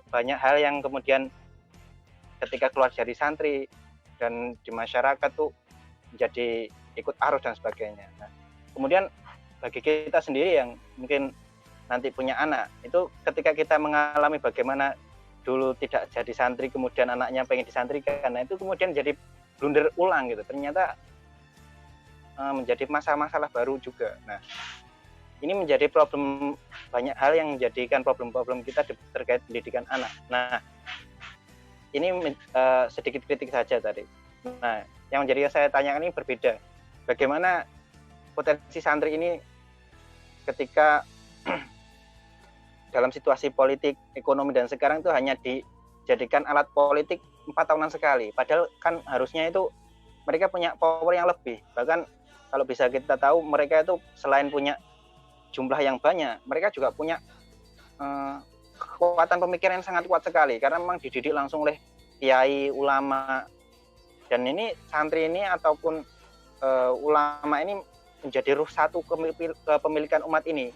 banyak hal yang kemudian ketika keluar dari santri dan di masyarakat tuh menjadi ikut arus dan sebagainya. Nah, kemudian bagi kita sendiri yang mungkin nanti punya anak, itu ketika kita mengalami bagaimana dulu tidak jadi santri kemudian anaknya pengen disantrikan, nah itu kemudian jadi blunder ulang gitu. Ternyata menjadi masalah baru juga. Nah, ini menjadi problem, banyak hal yang menjadikan problem-problem kita terkait pendidikan anak. Nah, ini sedikit kritik saja tadi. Nah, yang menjadi saya tanyakan ini berbeda. Bagaimana potensi santri ini ketika dalam situasi politik, ekonomi, dan sekarang itu hanya dijadikan alat politik 4 tahunan sekali. Padahal kan harusnya itu mereka punya power yang lebih. Bahkan kalau bisa kita tahu, mereka itu selain punya jumlah yang banyak, mereka juga punya kekuatan pemikiran yang sangat kuat sekali, karena memang dididik langsung oleh kiai, ulama. Dan ini santri ini ataupun ulama ini menjadi ruh satu kepemilikan umat ini.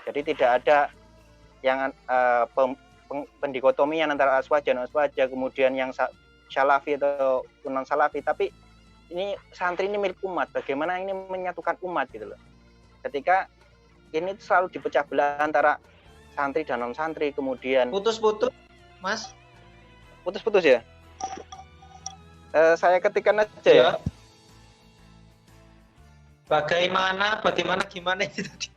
Jadi tidak ada yang pendikotomian antara aswaja non aswaja, kemudian yang salafi atau non salafi, tapi ini santri ini milik umat. Bagaimana ini menyatukan umat gitu loh. Ketika ini selalu dipecah belah antara santri dan non santri, kemudian Putus-putus, Mas. putus-putus ya. Saya ketikkan aja ya. Bagaimana gimana itu tadi?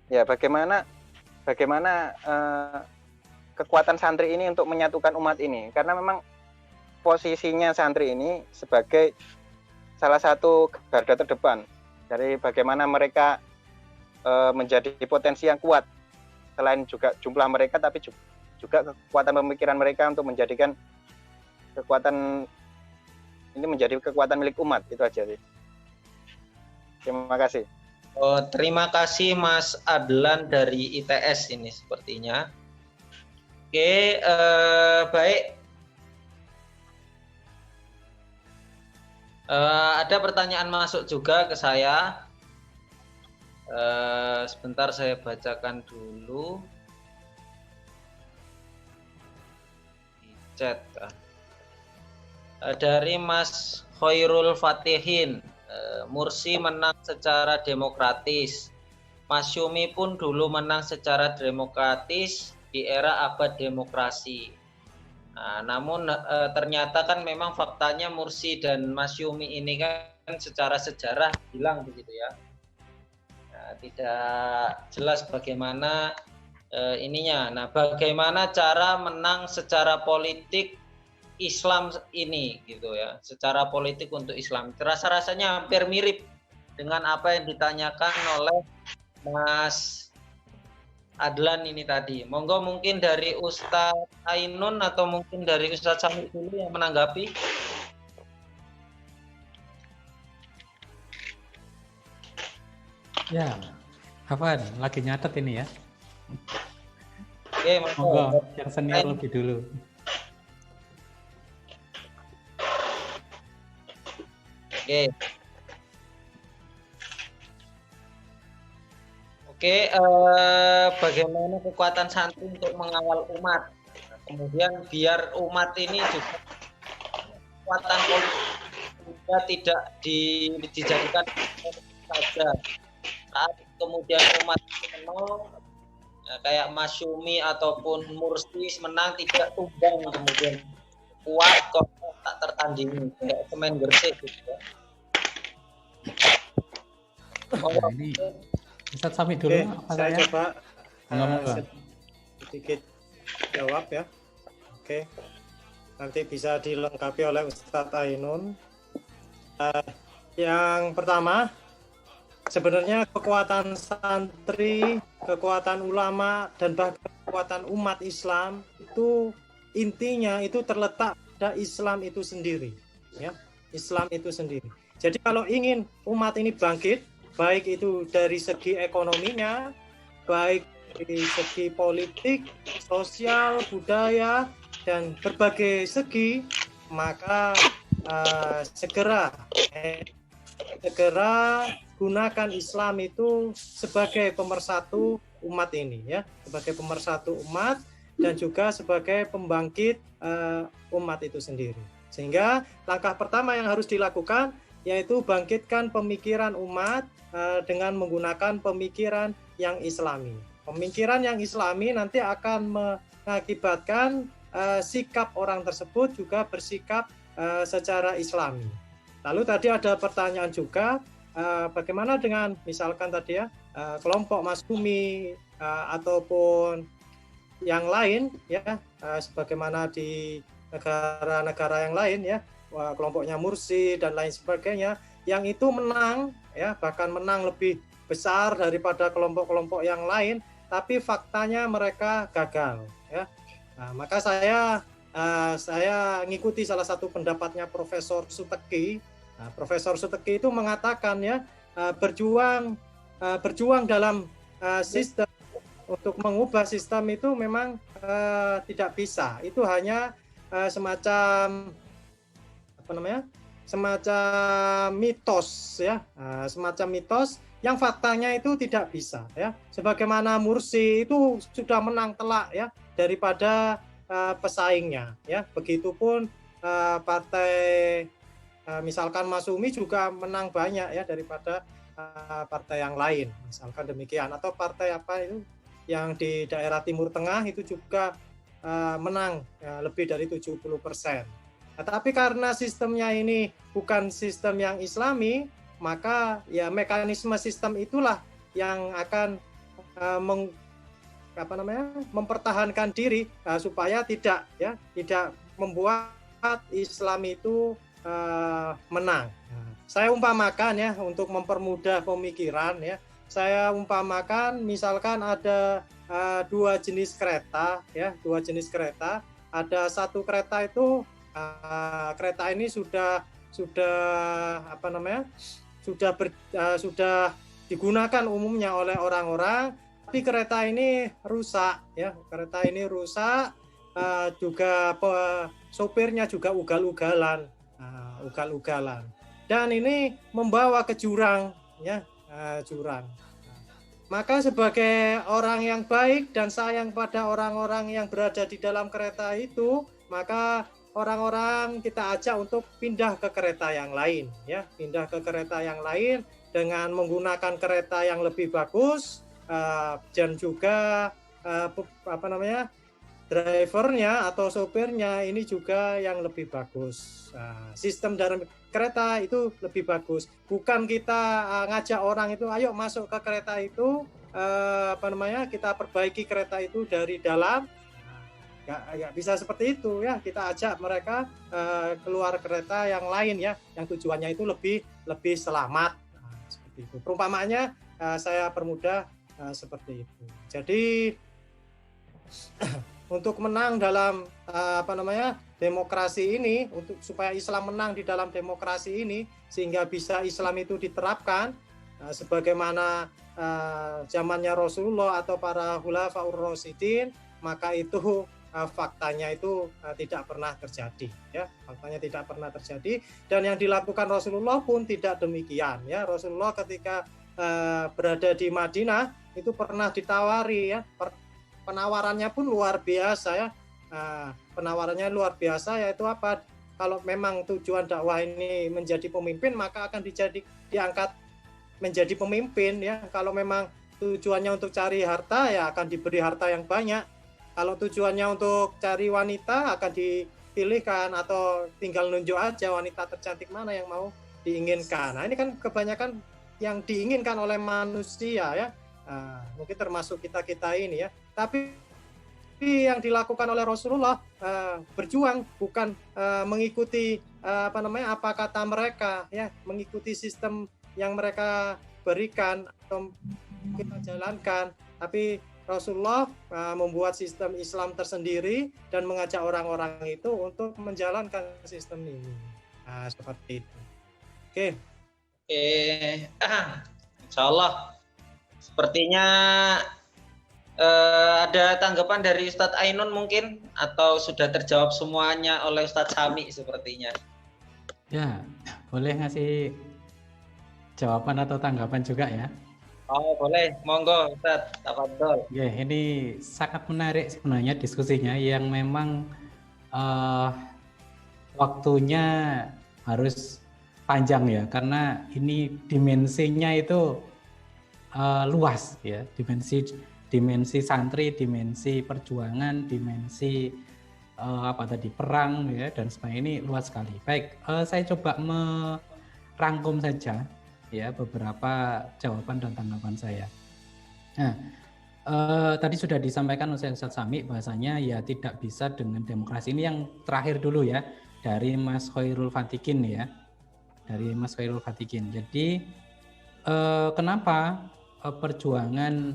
Ya, bagaimana kekuatan santri ini untuk menyatukan umat ini, karena memang posisinya santri ini sebagai salah satu garda terdepan dari bagaimana mereka menjadi potensi yang kuat, selain juga jumlah mereka tapi juga kekuatan pemikiran mereka untuk menjadikan kekuatan ini menjadi kekuatan milik umat. Itu aja sih. Terima kasih. Oh, terima kasih Mas Adlan dari ITS ini sepertinya. Oke, baik. Ada pertanyaan masuk juga ke saya. Sebentar saya bacakan dulu di chat. Dari Mas Khairul Fatihin. Mursi menang secara demokratis. Masyumi pun dulu menang secara demokratis di era abad demokrasi. Nah, namun ternyata kan memang faktanya Mursi dan Masyumi ini kan secara sejarah hilang begitu ya. Nah, tidak jelas bagaimana ininya. Nah, bagaimana cara menang secara politik Islam ini gitu ya, secara politik untuk Islam. Rasa-rasanya hampir mirip dengan apa yang ditanyakan oleh Mas Adlan ini tadi. Monggo mungkin dari Ustadz Ainun atau mungkin dari Ustadz Samit dulu yang menanggapi. Ya, Hafan lagi nyatet ini ya. Oke, monggo yang senior lebih dulu. Oke, bagaimana kekuatan santri untuk mengawal umat, kemudian biar umat ini juga kekuatan politik juga tidak dijadikan saja. Saat kemudian umat menang, kayak Masyumi ataupun Mursi menang tidak tumbang, kemudian kuat kok tak tertandingi kayak Semen Gresik gitu ya. Ini Ustadz Samit dulu. Saya coba sedikit jawab ya. Oke, nanti bisa dilengkapi oleh Ustadz Ainun. Yang pertama, sebenarnya kekuatan santri, kekuatan ulama, dan bahkan kekuatan umat Islam itu intinya itu terletak pada Islam itu sendiri, ya. Islam itu sendiri. Jadi kalau ingin umat ini bangkit, baik itu dari segi ekonominya, baik dari segi politik, sosial, budaya, dan berbagai segi, maka segera gunakan Islam itu sebagai pemersatu umat ini, ya, sebagai pemersatu umat dan juga sebagai pembangkit umat itu sendiri. Sehingga langkah pertama yang harus dilakukan yaitu bangkitkan pemikiran umat dengan menggunakan pemikiran yang Islami. Pemikiran yang Islami nanti akan mengakibatkan sikap orang tersebut juga bersikap secara Islami. Lalu tadi ada pertanyaan juga, bagaimana dengan misalkan tadi ya kelompok Masyumi ataupun yang lain ya, sebagaimana di negara-negara yang lain ya, kelompoknya Mursi dan lain sebagainya, yang itu menang ya, bahkan menang lebih besar daripada kelompok-kelompok yang lain, tapi faktanya mereka gagal ya. Nah, maka saya ngikuti salah satu pendapatnya Profesor Suteki. Nah, Profesor Suteki itu mengatakan ya, berjuang dalam sistem untuk mengubah sistem itu memang tidak bisa. Itu hanya semacam semacam mitos ya, semacam mitos yang faktanya itu tidak bisa ya. Sebagaimana Mursi itu sudah menang telak ya daripada pesaingnya ya. Begitupun partai misalkan Masumi juga menang banyak ya daripada partai yang lain, misalkan demikian. Atau partai apa itu yang di daerah Timur Tengah itu juga menang lebih dari 70%. Nah, tapi karena sistemnya ini bukan sistem yang Islami, maka ya mekanisme sistem itulah yang akan mempertahankan diri supaya tidak membuat Islam itu menang. Nah, saya umpamakan ya untuk mempermudah pemikiran ya. Saya umpamakan misalkan ada dua jenis kereta ya, dua jenis kereta. Ada satu kereta itu kereta ini sudah digunakan umumnya oleh orang-orang, tapi kereta ini rusak ya, kereta ini rusak, juga sopirnya juga ugal-ugalan, dan ini membawa ke jurang ya, jurang. Maka sebagai orang yang baik dan sayang pada orang-orang yang berada di dalam kereta itu, maka orang-orang kita ajak untuk pindah ke kereta yang lain ya, pindah ke kereta yang lain dengan menggunakan kereta yang lebih bagus, dan juga drivernya atau sopirnya ini juga yang lebih bagus. Sistem dalam kereta itu lebih bagus. Bukan kita ngajak orang itu ayo masuk ke kereta itu, kita perbaiki kereta itu dari dalam. Nggak bisa seperti itu ya, kita ajak mereka keluar kereta yang lain ya, yang tujuannya itu lebih selamat. Seperti itu. Perumpamaannya saya permudah seperti itu. Jadi untuk menang dalam demokrasi ini, untuk supaya Islam menang di dalam demokrasi ini sehingga bisa Islam itu diterapkan sebagaimana zamannya Rasulullah atau para khulafaur rasyidin, maka itu faktanya itu tidak pernah terjadi ya, faktanya tidak pernah terjadi, dan yang dilakukan Rasulullah pun tidak demikian ya. Rasulullah ketika berada di Madinah itu pernah ditawari ya, penawarannya pun luar biasa ya, penawarannya luar biasa, yaitu apa, kalau memang tujuan dakwah ini menjadi pemimpin maka akan diangkat menjadi pemimpin ya. Kalau memang tujuannya untuk cari harta ya akan diberi harta yang banyak. Kalau tujuannya untuk cari wanita akan dipilihkan, atau tinggal nunjuk aja wanita tercantik mana yang mau diinginkan. Nah ini kan kebanyakan yang diinginkan oleh manusia ya, mungkin termasuk kita ini ya. Tapi yang dilakukan oleh Rasulullah berjuang, bukan mengikuti apa kata mereka ya, mengikuti sistem yang mereka berikan atau kita jalankan, tapi Rasulullah membuat sistem Islam tersendiri dan mengajak orang-orang itu untuk menjalankan sistem ini. Seperti itu. Oke. Insya Allah. Sepertinya ada tanggapan dari Ustadz Ainun mungkin, atau sudah terjawab semuanya oleh Ustadz Sami sepertinya. Ya, boleh ngasih jawaban atau tanggapan juga ya? Oh boleh, monggo Ustadz, tafadhol. Ya, ini sangat menarik sebenarnya diskusinya, yang memang waktunya harus panjang ya, karena ini dimensinya itu luas ya, dimensi santri, dimensi perjuangan, dimensi perang ya, dan sebagainya, ini luas sekali. Baik, saya coba merangkum saja ya beberapa jawaban dan tanggapan saya. Nah, tadi sudah disampaikan oleh Ustadz Sami bahasanya ya tidak bisa dengan demokrasi. Ini yang terakhir dulu ya, dari Mas Khairul Fatikin ya, dari Mas Khairul Fatikin. Jadi kenapa perjuangan,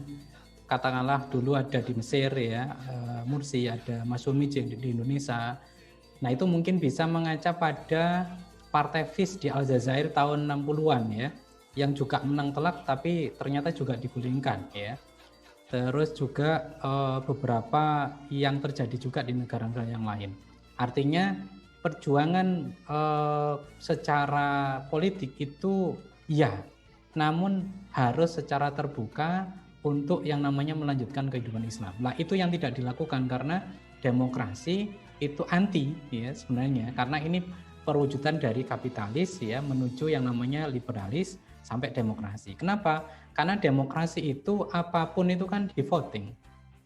katakanlah dulu ada di Mesir ya, Mursi, ada Masumi di Indonesia. Nah itu mungkin bisa mengaca pada Partai FIS di Aljazair tahun 60-an ya, yang juga menang telak tapi ternyata juga digulingkan ya. Terus juga beberapa yang terjadi juga di negara-negara yang lain. Artinya perjuangan secara politik itu ya, namun harus secara terbuka untuk yang namanya melanjutkan kehidupan Islam. Nah, itu yang tidak dilakukan karena demokrasi itu anti ya sebenarnya, karena ini perwujudan dari kapitalis ya menuju yang namanya liberalis sampai demokrasi. Kenapa? Karena demokrasi itu apapun itu kan di voting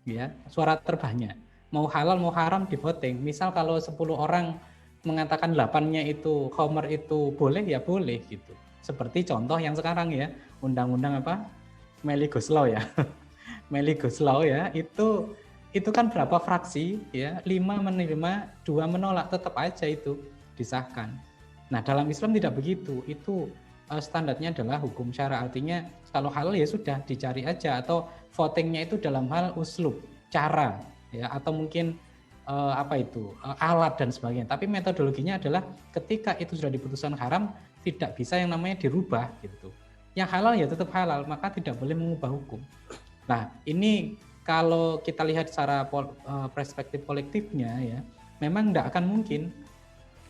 ya, suara terbanyak. Mau halal mau haram di voting. Misal kalau 10 orang mengatakan 8-nya itu Homer itu boleh ya boleh gitu. Seperti contoh yang sekarang ya, undang-undang apa? Omnibus Law ya. Omnibus Law ya, itu kan berapa fraksi ya? 5 menerima, 2 menolak, tetap aja itu disahkan. Nah, dalam Islam tidak begitu. Itu standarnya adalah hukum syara, artinya kalau halal ya sudah dicari aja, atau votingnya itu dalam hal uslub, cara ya, atau mungkin alat dan sebagainya. Tapi metodologinya adalah ketika itu sudah diputuskan haram, tidak bisa yang namanya dirubah gitu. Yang halal ya tetap halal, maka tidak boleh mengubah hukum. Nah, ini kalau kita lihat secara perspektif kolektifnya ya, memang tidak akan mungkin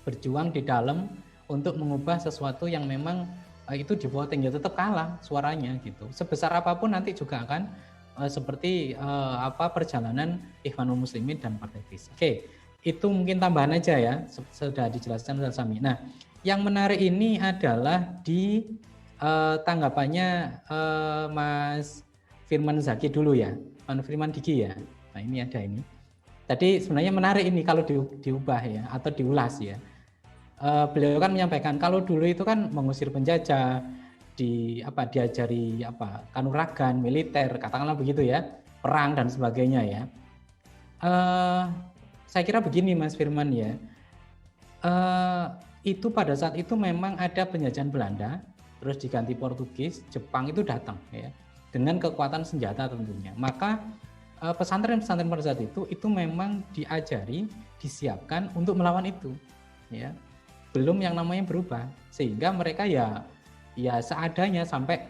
berjuang di dalam untuk mengubah sesuatu yang memang itu di voting ya tetap kalah suaranya gitu. Sebesar apapun nanti juga akan seperti perjalanan Ikhwanul Muslimin dan Partai FIS. Oke, itu mungkin tambahan aja ya, sudah dijelaskan Ustaz Sami. Nah, yang menarik ini adalah di tanggapannya Mas Firman Zaki dulu ya, Mas Firman Diki ya. Nah, ini ada ini. Tadi sebenarnya menarik ini kalau diubah ya atau diulas ya. Beliau kan menyampaikan kalau dulu itu kan mengusir penjajah, diajari kanuragan, militer, katakanlah begitu ya, perang dan sebagainya ya. Saya kira begini Mas Firman ya, itu pada saat itu memang ada penjajahan Belanda, terus diganti Portugis, Jepang itu datang ya, dengan kekuatan senjata tentunya. Maka pesantren-pesantren pada saat itu memang diajari, disiapkan untuk melawan itu, ya. Belum yang namanya berubah, sehingga mereka ya seadanya sampai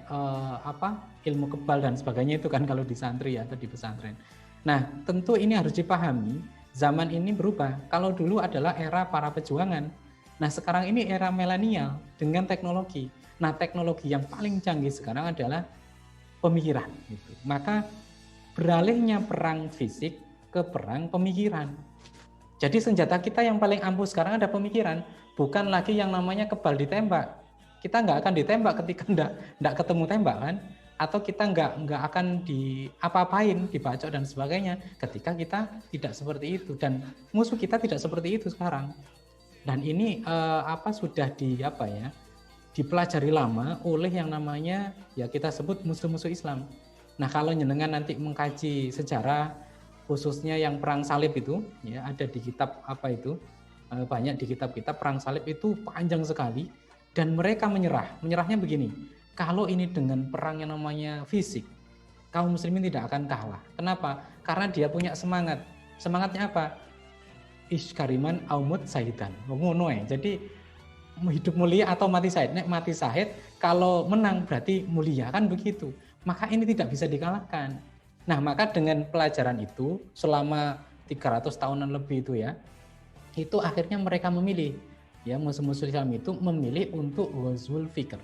ilmu kebal dan sebagainya itu kan kalau di santri atau di pesantren. Nah, tentu ini harus dipahami, zaman ini berubah. Kalau dulu adalah era para pejuangan. Nah, sekarang ini era milenial dengan teknologi. Nah, teknologi yang paling canggih sekarang adalah pemikiran gitu. Maka beralihnya perang fisik ke perang pemikiran. Jadi senjata kita yang paling ampuh sekarang ada pemikiran, bukan lagi yang namanya kebal ditembak. Kita nggak akan ditembak ketika nggak ketemu tembak kan, atau kita nggak akan apa-apain, dibacok dan sebagainya ketika kita tidak seperti itu, dan musuh kita tidak seperti itu sekarang. Dan ini sudah dipelajari lama oleh yang namanya ya kita sebut musuh-musuh Islam. Nah, kalau jenengan nanti mengkaji sejarah khususnya yang perang salib itu ya, ada di kitab banyak di kitab-kitab perang salib itu panjang sekali. Dan mereka menyerahnya begini, kalau ini dengan perang yang namanya fisik, kaum muslimin tidak akan kalah. Kenapa? Karena dia punya semangat. Semangatnya apa? Iskariman aumut sahidan. Ngono ya. Jadi hidup mulia atau mati syahid. Nek mati syahid, kalau menang berarti mulia, kan begitu. Maka ini tidak bisa dikalahkan. Nah, maka dengan pelajaran itu selama 300 tahunan lebih itu ya, itu akhirnya mereka memilih. Ya, musuh-musuh Islam itu memilih untuk ghazwul fikr.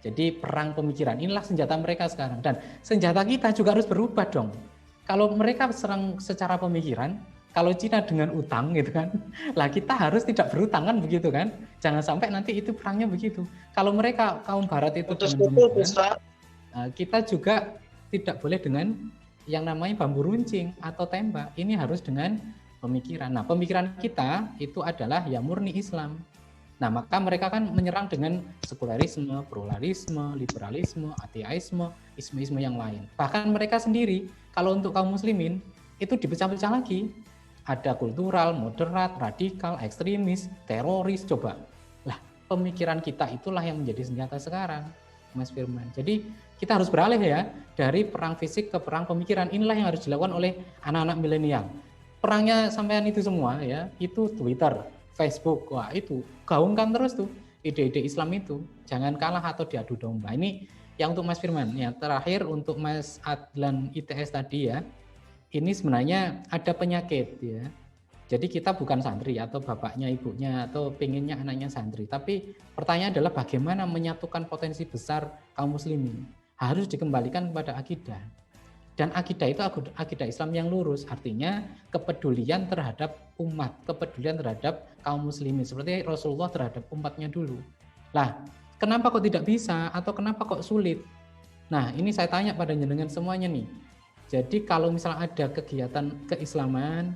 Jadi perang pemikiran, inilah senjata mereka sekarang. Dan senjata kita juga harus berubah dong. Kalau mereka serang secara pemikiran, kalau Cina dengan utang gitu kan, lah kita harus tidak berutang kan begitu kan. Jangan sampai nanti itu perangnya begitu. Kalau mereka kaum barat itu dengan pemikiran, kita juga tidak boleh dengan yang namanya bambu runcing atau tembak. Ini harus dengan pemikiran. Nah, pemikiran kita itu adalah ya murni Islam. Nah, maka mereka kan menyerang dengan sekularisme, pluralisme, liberalisme, ateisme, isme-isme yang lain. Bahkan mereka sendiri, kalau untuk kaum muslimin, itu dipecah-pecah lagi. Ada kultural, moderat, radikal, ekstremis, teroris, coba. Lah, pemikiran kita itulah yang menjadi senjata sekarang, Mas Firman. Jadi, kita harus beralih ya, dari perang fisik ke perang pemikiran. Inilah yang harus dilakukan oleh anak-anak milenial. Perangnya sampean itu semua ya, itu Twitter, Facebook, wah itu gaungkan terus tuh ide-ide Islam itu, jangan kalah atau diadu domba. Ini yang untuk Mas Firman. Ya, terakhir untuk Mas Adlan ITS tadi ya, ini sebenarnya ada penyakit ya Jadi kita bukan santri atau bapaknya, ibunya, atau pengennya anaknya santri. Tapi pertanyaan adalah bagaimana menyatukan potensi besar kaum muslimin. Harus dikembalikan kepada akidah. Dan akidah itu akidah Islam yang lurus. Artinya kepedulian terhadap umat, kepedulian terhadap kaum muslimin. Seperti Rasulullah terhadap umatnya dulu. Lah, kenapa kok tidak bisa? Atau kenapa kok sulit? Nah, ini saya tanya pada jenengan semuanya nih. Jadi kalau misalnya ada kegiatan keislaman,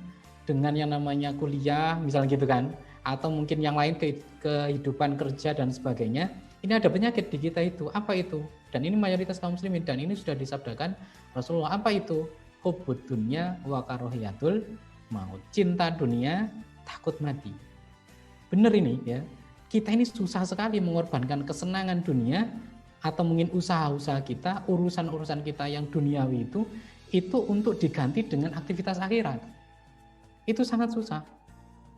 dengan yang namanya kuliah misalnya gitu kan, atau mungkin yang lain kehidupan kerja dan sebagainya, ini ada penyakit di kita itu. Apa itu? Dan ini mayoritas kaum muslimin, dan ini sudah disabdakan Rasulullah. Apa itu? Hubbud dunya wa karahiyatul maut. Cinta dunia, takut mati. Benar ini ya. Kita ini susah sekali mengorbankan kesenangan dunia atau mungkin usaha-usaha kita, urusan-urusan kita yang duniawi itu untuk diganti dengan aktivitas akhirat. Itu sangat susah.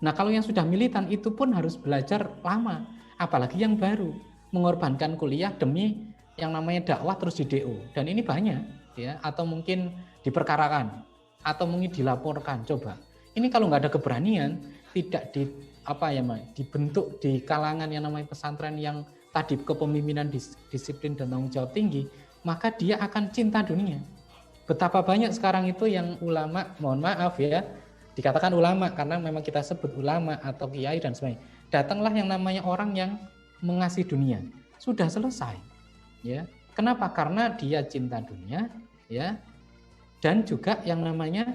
Nah, kalau yang sudah militan itu pun harus belajar lama, apalagi yang baru, mengorbankan kuliah demi yang namanya dakwah terus di DO. Dan ini banyak ya, atau mungkin diperkarakan atau mungkin dilaporkan. Coba. Ini kalau nggak ada keberanian, tidak dibentuk di kalangan yang namanya pesantren yang tadi kepemimpinan disiplin dan tanggung jawab tinggi, maka dia akan cinta dunia. Betapa banyak sekarang itu yang ulama, mohon maaf ya, dikatakan ulama karena memang kita sebut ulama atau kiai dan sebagainya. Datanglah yang namanya orang yang mengasihi dunia. Sudah selesai. Ya. Kenapa? Karena dia cinta dunia, ya. Dan juga yang namanya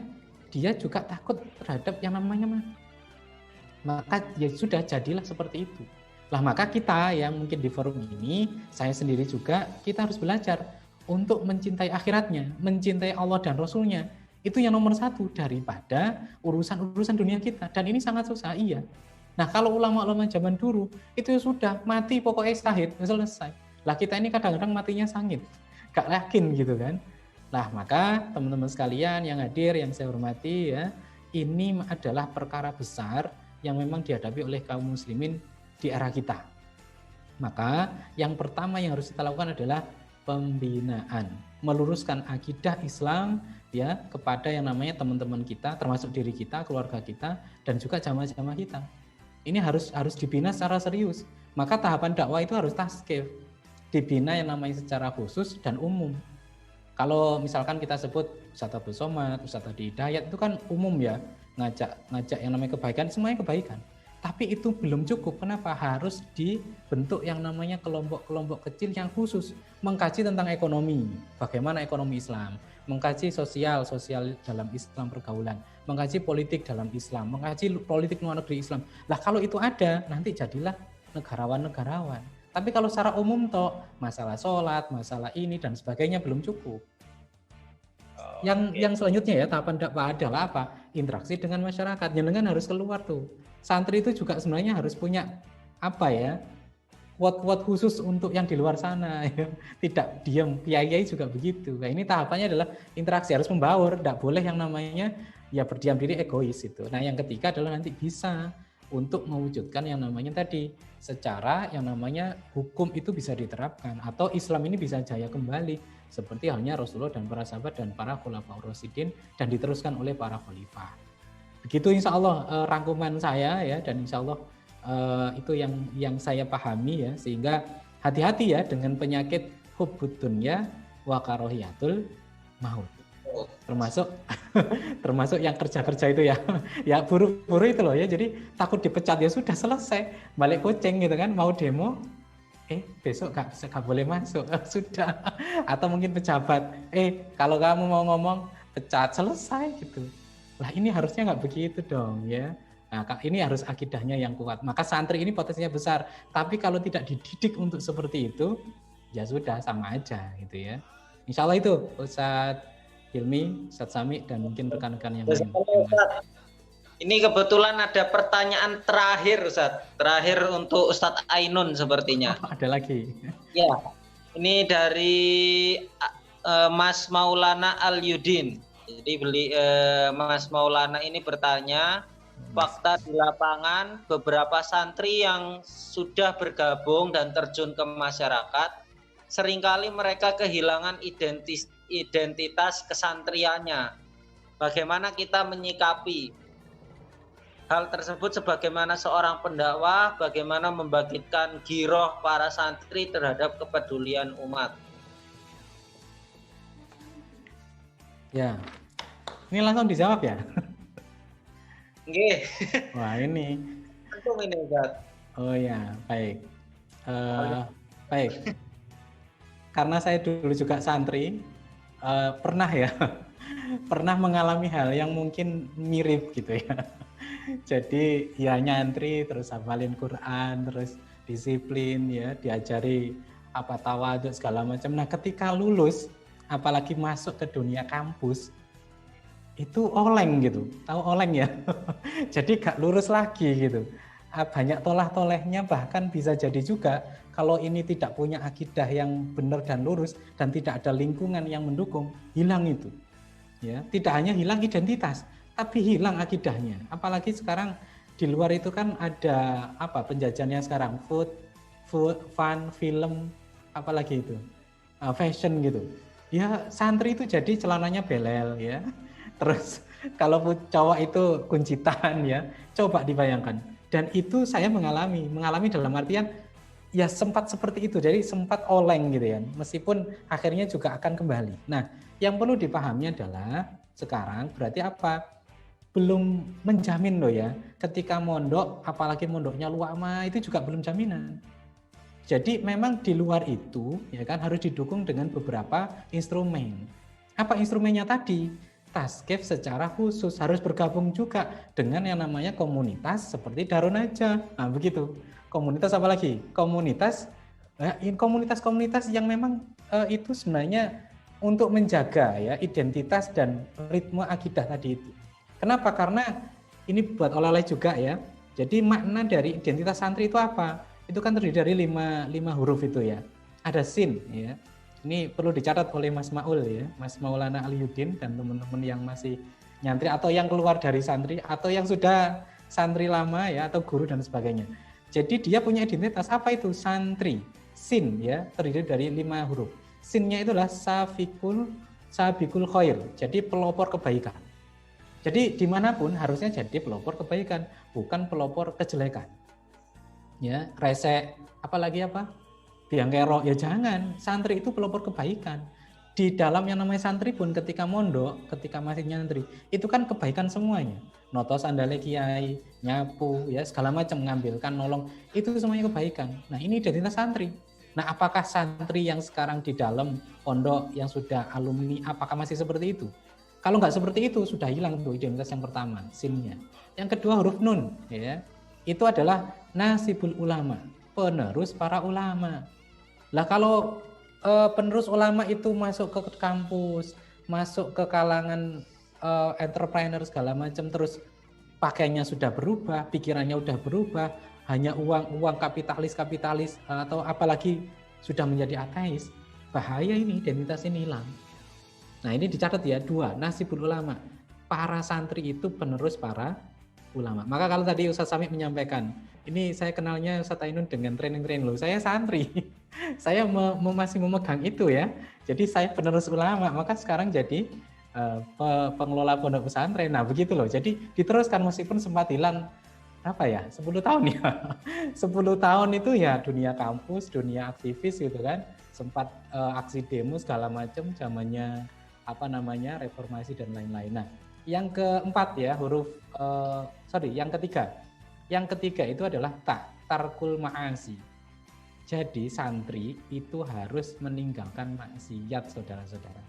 dia juga takut terhadap yang namanya mati. Maka ya sudah, jadilah seperti itu. Lah maka kita yang mungkin di forum ini, saya sendiri juga, kita harus belajar untuk mencintai akhiratnya, mencintai Allah dan Rasulnya. Itu yang nomor satu daripada urusan-urusan dunia kita. Dan ini sangat susah, iya. Nah, kalau ulama-ulama zaman dulu, itu sudah mati pokoknya syahid, selesai. Lah kita ini kadang-kadang matinya sangit, gak yakin gitu kan. Nah, maka teman-teman sekalian yang hadir, yang saya hormati ya, ini adalah perkara besar yang memang dihadapi oleh kaum muslimin di era kita. Maka yang pertama yang harus kita lakukan adalah pembinaan, meluruskan akidah Islam ya kepada yang namanya teman-teman kita, termasuk diri kita, keluarga kita, dan juga jamaah-jamaah kita. Ini harus dibina secara serius. Maka tahapan dakwah itu harus tasqif, dibina yang namanya secara khusus dan umum. Kalau misalkan kita sebut Ustadz Abdul Somad, Ustadz Adi Hidayat, itu kan umum ya, ngajak yang namanya kebaikan, semuanya kebaikan. Tapi itu belum cukup. Kenapa? Harus dibentuk yang namanya kelompok-kelompok kecil yang khusus mengkaji tentang ekonomi, bagaimana ekonomi Islam, mengkaji sosial dalam Islam pergaulan, mengkaji politik dalam Islam, mengkaji politik luar negeri Islam. Lah kalau itu ada, nanti jadilah negarawan-negarawan. Tapi kalau secara umum toh, masalah sholat, masalah ini dan sebagainya belum cukup. Yang selanjutnya ya, tahapan dakwah adalah apa? Interaksi dengan masyarakat. Jenengan harus keluar tuh. Santri itu juga sebenarnya harus punya apa ya? Quote-quote khusus untuk yang di luar sana ya. Tidak diam, kiai juga begitu. Nah, ini tahapannya adalah interaksi, harus membaur, tidak boleh yang namanya ya berdiam diri egois itu. Nah, yang ketiga adalah nanti bisa untuk mewujudkan yang namanya tadi secara yang namanya hukum itu bisa diterapkan atau Islam ini bisa jaya kembali seperti halnya Rasulullah dan para sahabat dan para khulafaur rasyidin dan diteruskan oleh para khalifah. Begitu insya Allah rangkuman saya ya, dan insya Allah itu yang saya pahami ya, sehingga hati-hati ya dengan penyakit hubbud dunya wa karahiyatul maut. Termasuk yang kerja-kerja itu ya. Ya buru-buru itu loh ya. Jadi takut dipecat ya sudah selesai. Balik kucing gitu kan, mau demo besok gak boleh masuk. Sudah. Atau mungkin pejabat, kalau kamu mau ngomong pecat, selesai gitu. Lah ini harusnya nggak begitu dong ya. Nah ini harus akidahnya yang kuat. Maka santri ini potensinya besar. Tapi kalau tidak dididik untuk seperti itu, ya sudah sama aja gitu ya. Insya Allah itu Ustadz Hilmi, Ustadz Sami, dan mungkin rekan-rekan yang lain. Ini kebetulan ada pertanyaan terakhir Ustadz. Terakhir untuk Ustadz Ainun sepertinya. Ada lagi. Ya, ini dari Mas Maulana Al-Yudin. Jadi Mas Maulana ini bertanya, fakta di lapangan beberapa santri yang sudah bergabung dan terjun ke masyarakat, seringkali mereka kehilangan identitas kesantriannya. Bagaimana kita menyikapi? hal tersebut sebagaimana seorang pendakwah, bagaimana membangkitkan giroh para santri terhadap kepedulian umat. Ya, ini langsung dijawab ya? Nggih. Wah ini. Untung ini Ustaz. Oh ya, baik. Baik. Karena saya dulu juga santri, pernah ya, pernah mengalami hal yang mungkin mirip gitu ya. Jadi ya nyantri, terus hafalin Quran, terus disiplin ya, diajari apa tawadhu segala macam. Nah ketika lulus, apalagi masuk ke dunia kampus, itu oleng gitu, tahu oleng ya. Jadi gak lurus lagi gitu. Banyak tolah-tolehnya, bahkan bisa jadi juga kalau ini tidak punya akidah yang benar dan lurus dan tidak ada lingkungan yang mendukung, hilang itu. Ya, tidak hanya hilang identitas, tapi hilang akidahnya. Apalagi sekarang di luar itu kan ada apa penjajahannya sekarang, food, fun, film, apalagi itu, fashion gitu. Ya santri itu jadi celananya belel ya. Terus kalau cowok itu kuncitan ya, coba dibayangkan. Dan itu saya mengalami dalam artian ya sempat seperti itu, jadi sempat oleng gitu ya, meskipun akhirnya juga akan kembali. Nah, yang perlu dipahami adalah sekarang berarti apa? Belum menjamin loh ya, ketika mondok, apalagi mondoknya ulama itu juga belum jaminan. Jadi memang di luar itu ya kan harus didukung dengan beberapa instrumen. Apa instrumennya tadi? Tasqif secara khusus harus bergabung juga dengan yang namanya komunitas seperti Darun Najah. Nah, begitu. Komunitas apa lagi? Komunitas yang memang itu sebenarnya untuk menjaga ya identitas dan ritme akidah tadi itu. Kenapa? Karena ini buat oleh-oleh juga ya. Jadi makna dari identitas santri itu apa? Itu kan terdiri dari lima huruf itu ya. Ada sin ya. Ini perlu dicatat oleh Mas Maul ya, Mas Maulana Aliyuddin dan teman-teman yang masih nyantri atau yang keluar dari santri atau yang sudah santri lama ya atau guru dan sebagainya. Jadi dia punya identitas apa itu? Santri. Sin ya, terdiri dari 5 huruf. Sinnya itulah sabikul khair. Jadi pelopor kebaikan. Jadi dimanapun harusnya jadi pelopor kebaikan, bukan pelopor kejelekan. Ya, resek, apalagi apa? Biang kerok, ya jangan. Santri itu pelopor kebaikan. Di dalam yang namanya santri pun ketika mondok, ketika masih nyantri, itu kan kebaikan semuanya. Noto sandale kiai, nyapu, ya segala macam, mengambilkan, nolong, itu semuanya kebaikan. Nah ini identitas santri. Nah apakah santri yang sekarang di dalam pondok yang sudah alumni, apakah masih seperti itu? Kalau nggak seperti itu, sudah hilang tuh identitas yang pertama, sinnya. Yang kedua huruf nun, ya, itu adalah nasibul ulama, penerus para ulama. Lah kalau penerus ulama itu masuk ke kampus, masuk ke kalangan entrepreneur segala macam, terus pakaiannya sudah berubah, pikirannya sudah berubah, hanya uang kapitalis atau apalagi sudah menjadi ateis, bahaya ini, identitas ini hilang. Nah ini dicatat ya, 2, nasibul ulama, para santri itu penerus para ulama. Maka kalau tadi Ustaz Samik menyampaikan, ini saya kenalnya Ustaz Ainun dengan training loh, saya santri, saya masih memegang itu ya, jadi saya penerus ulama, maka sekarang jadi pengelola pondok pesantren. Nah begitu loh, jadi diteruskan meskipun sempat hilang apa ya, 10 tahun ya, 10 tahun itu ya dunia kampus, dunia aktivis gitu kan, sempat aksi demo segala macam, zamannya apa namanya reformasi dan lain-lain. Nah yang keempat ya yang ketiga itu adalah tarkul ma'asi. Jadi santri itu harus meninggalkan maksiat, saudara-saudara.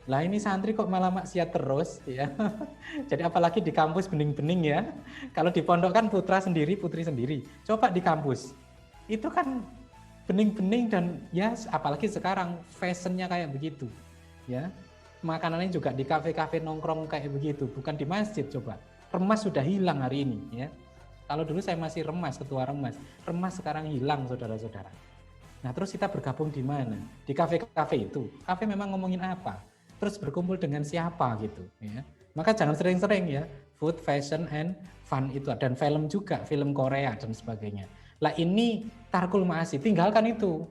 Lah ini santri kok malah maksiat terus ya. Jadi apalagi di kampus bening-bening ya. Kalau di pondok kan putra sendiri, putri sendiri. Coba di kampus itu kan bening-bening dan ya apalagi sekarang fashionnya kayak begitu ya. Makanannya juga di kafe-kafe nongkrong kayak begitu, bukan di masjid. Coba remas sudah hilang hari ini ya. Kalau dulu saya masih remas, ketua remas sekarang hilang, saudara-saudara. Nah terus kita bergabung di mana? Di kafe-kafe itu. Kafe memang ngomongin apa? Terus berkumpul dengan siapa gitu ya. Maka jangan sering-sering ya. Food, fashion, and fun itu. Dan film juga, film Korea dan sebagainya. Lah ini tarkul ma'asi, tinggalkan itu.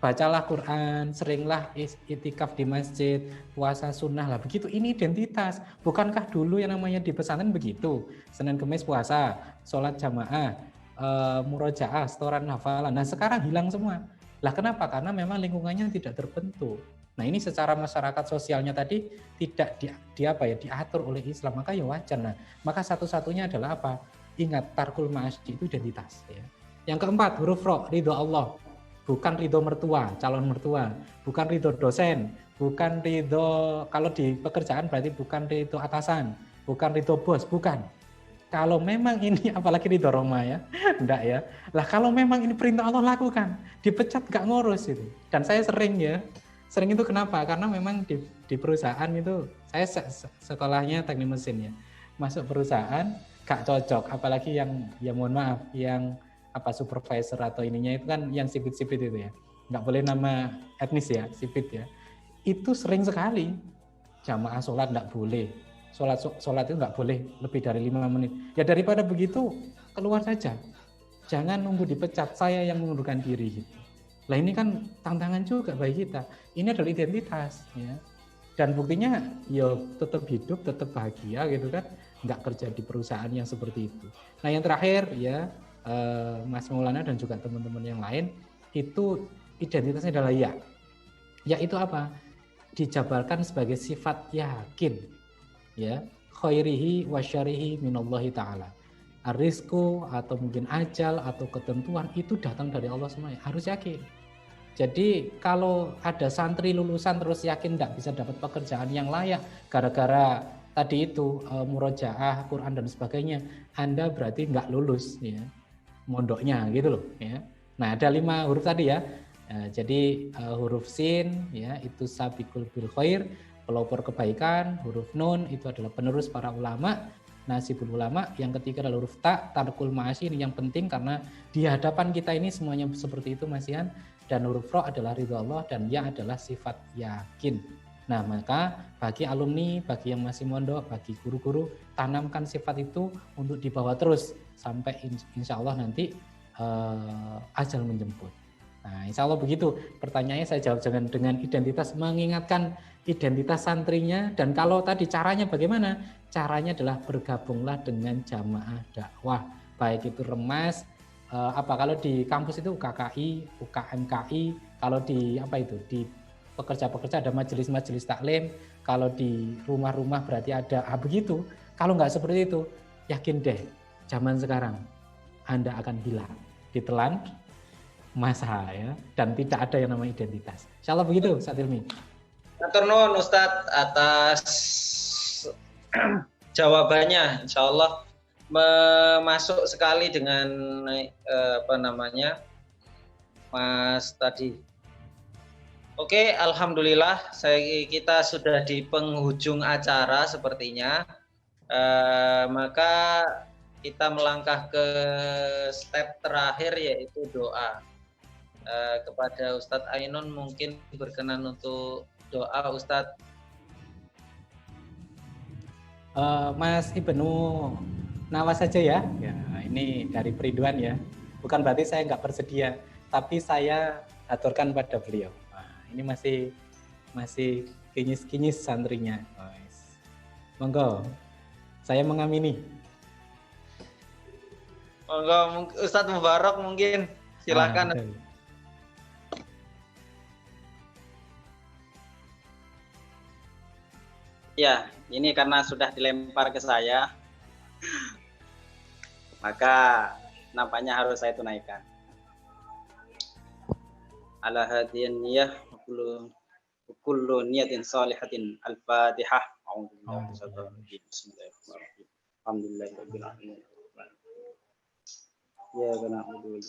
bacalah Quran, seringlah itikaf di masjid, puasa sunnah lah begitu. Ini identitas. Bukankah dulu yang namanya di pesantren begitu? Senin Kemis puasa, sholat jamaah, murojaah, setoran hafalan. Nah sekarang hilang semua. Lah kenapa? Karena memang lingkungannya tidak terbentuk. Nah ini secara masyarakat sosialnya tadi tidak diatur oleh Islam, maka ya wajar. Nah maka satu-satunya adalah apa? Ingat, tarkul ma'asyi itu identitas. Ya. Yang keempat, huruf ro, ridho Allah. Bukan ridho mertua, calon mertua, bukan ridho dosen, bukan ridho, kalau di pekerjaan berarti bukan ridho atasan, bukan ridho bos, bukan. Kalau memang ini, apalagi ridho Roma ya, enggak ya. Lah kalau memang ini perintah Allah lakukan, dipecat gak ngurus itu. Dan saya sering itu kenapa? Karena memang di perusahaan itu, saya sekolahnya teknik mesin ya, masuk perusahaan gak cocok, apalagi yang, ya mohon maaf, yang supervisor atau ininya itu kan yang sipit-sipit itu ya, nggak boleh nama etnis ya, sipit ya, itu sering sekali jamaah sholat nggak boleh, sholat itu nggak boleh lebih dari 5 menit, ya daripada begitu keluar saja, jangan nunggu dipecat, saya yang mengundurkan diri gitu. Lah ini kan tantangan juga bagi kita, ini adalah identitas ya, dan buktinya ya tetap hidup, tetap bahagia gitu kan, nggak kerja di perusahaan yang seperti itu. Nah yang terakhir ya, Mas Maulana dan juga teman-teman yang lain, itu identitasnya adalah ya. Ya itu apa? Dijabarkan sebagai sifat yakin. Ya, khairihi wa syarihi minallahi ta'ala. Ar-rizku atau mungkin ajal atau ketentuan itu datang dari Allah semuanya. Harus yakin. Jadi kalau ada santri lulusan terus yakin tidak bisa dapat pekerjaan yang layak gara-gara tadi itu murojaah, Quran dan sebagainya, Anda berarti nggak lulus ya. Mondoknya gitu loh ya. Nah ada 5 huruf tadi ya. Jadi huruf sin ya itu sabiqul bil khair, pelopor kebaikan. Huruf nun itu adalah penerus para ulama, nasibul ulama. Yang ketiga adalah huruf ta, tarkul ma'asyi, ini yang penting karena di hadapan kita ini semuanya seperti itu Mas Ian. Dan huruf ro adalah ridho Allah dan ya adalah sifat yakin. Nah maka bagi alumni, bagi yang masih mondok, bagi guru-guru, tanamkan sifat itu untuk dibawa terus sampai insya Allah nanti ajal menjemput. Nah insya Allah begitu. Pertanyaannya saya jawab dengan identitas, mengingatkan identitas santrinya. Dan kalau tadi caranya bagaimana? Caranya adalah bergabunglah dengan jamaah dakwah. Baik itu remas, kalau di kampus itu UKKI, UKMKI, kalau di di pekerja-pekerja ada majelis-majelis taklim, kalau di rumah-rumah berarti ada begitu. Kalau nggak seperti itu, yakin deh, zaman sekarang Anda akan hilang, ditelan masa ya, dan tidak ada yang namanya identitas. Insya Allah begitu, Ustaz Hilmi. Matur nuwun Ustaz atas jawabannya. Insya Allah masuk sekali dengan Mas tadi. Oke, alhamdulillah kita sudah di penghujung acara sepertinya. Maka kita melangkah ke step terakhir yaitu doa. Kepada Ustadz Ainun mungkin berkenan untuk doa Ustadz. Mas Ibnu Nawas saja ya. Ya, ini dari Periduan ya. Bukan berarti saya nggak bersedia, tapi saya aturkan pada beliau. Ini masih kinyis-kinyis santrinya. Monggo, saya mengamini. Monggo, Ustadz Mubarak mungkin, silakan. Ya, ini karena sudah dilempar ke saya, maka nampaknya harus saya tunaikan. Ala hadiyan niyah kullu niyatin salihatin al-fatihah. Bismillahirrahmanirrahim. Alhamdulillahirabbil alamin. Ya na'budu.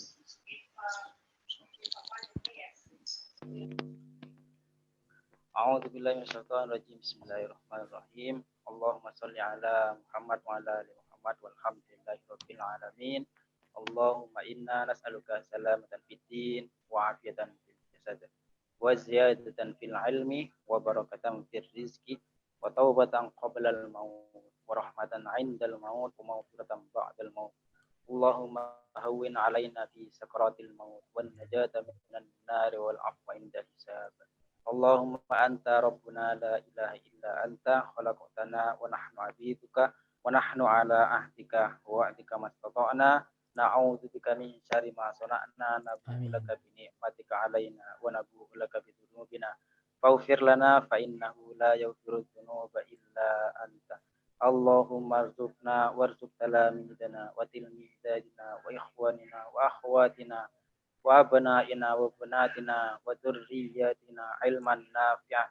A'udzu billahi minasyaitonir rajim. Bismillahirrahmanirrahim. Allahumma shalli ala Muhammad wa ala ali Muhammad walhamdulillahirabbil alamin. Allahumma inna nas'aluka salamatan fid din wa afiyatan fil jasad wa ziyadatan fil ilmi wa barakatan fil rizqi wa taubatan qabla al maut wa rahmatan 'indal maut wa maghfiratan ba'dal maut Allahumma hawwin alaina fi sakaratil maut wan najata minan nar wal afwa inda hisab. Allahumma anta rabbuna la ilaha illa anta khalaqtana wa nahnu abiduka wa nahnu ala ahdika wa wa'dika mastata'na na'udzu bika min syarri ma sana'na nabu'u laka bi ni'matika alaina wa nabu'u laka bi dzunubina faghfir lana fa innahu la yaghfiru dzunuba illa anta. Allahumma arzuqna warzuq talamidana wa tilmidadina wa ikhwanina wa akhwatina wa abnaina wa banatina wa dzurriyyatina ilman nafi'an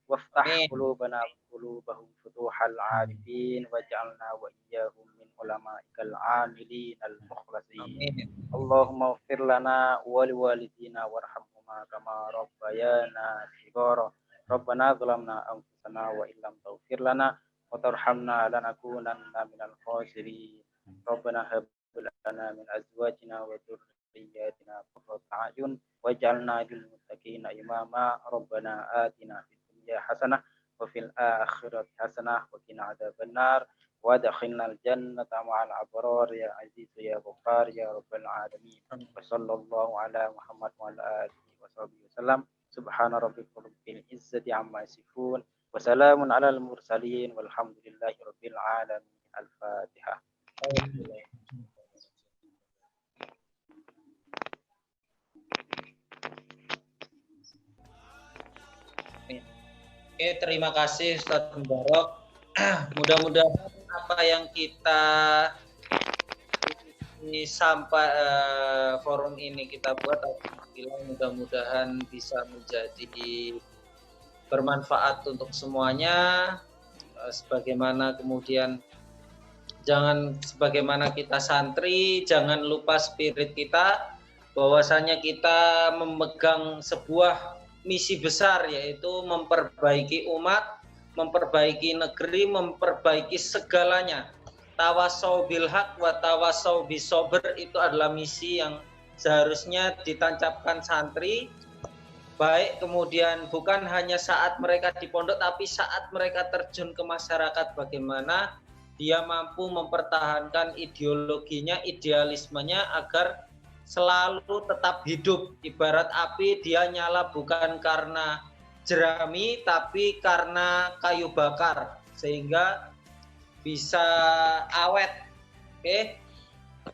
waftah qulubana qulubahum futuhal arifin waj'alna wa iyyahum min ulama'ikal amilin al mukhlasin. Allahumma ighfir lana wa liwalidina warhamhuma kama rabbayana shighara. Rabbana zalamna anfusana wa illam taghfir lana wa tarhamna lanakunanna minal khasirin. Rabbana hab lana min azwajina wa dhurriyyatina qurrata a'yun waj'alna lil muttaqina imama. Rabbana atina fid dunya hasanah wa fil akhirati hasanah wa qina adzabannar wa adkhilnal jannata ma'al abrar ya aziz ya ghaffar ya rabbal alamin. Wa sallallahu ala Muhammad wa ala alihi wa sahbihi wasallam. Subhana rabbika rabbil izzati amma yasifun wa salamun alal mursalin walhamdulillahi rabbil alamin. Al-Fatihah. Oke, terima kasih Ustadz Mubarak. Mudah-mudahan apa yang kita sampai forum ini kita buat, mudah-mudahan bisa menjadi bermanfaat untuk semuanya. Sebagaimana kemudian sebagaimana kita santri, jangan lupa spirit kita, bahwasanya kita memegang sebuah misi besar, yaitu memperbaiki umat, memperbaiki negeri, memperbaiki segalanya. Tawasau bil haq wa tawasau bis sabr itu adalah misi yang seharusnya ditancapkan santri, baik kemudian bukan hanya saat mereka di pondok, tapi saat mereka terjun ke masyarakat, bagaimana dia mampu mempertahankan ideologinya, idealismenya agar selalu tetap hidup. Ibarat api, dia nyala bukan karena jerami tapi karena kayu bakar sehingga bisa awet. Oke.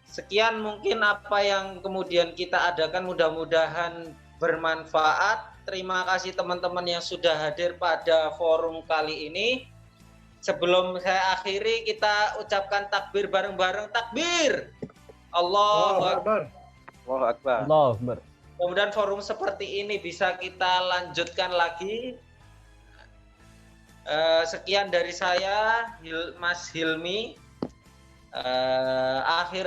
Sekian mungkin apa yang kemudian kita adakan, mudah-mudahan bermanfaat. Terima kasih teman-teman yang sudah hadir pada forum kali ini. Sebelum saya akhiri, kita ucapkan takbir bareng-bareng. Takbir! Allahu Akbar. Allahu Akbar. Allahu Akbar. Kemudian forum seperti ini bisa kita lanjutkan lagi. Sekian dari saya, Mas Hilmi. Akhir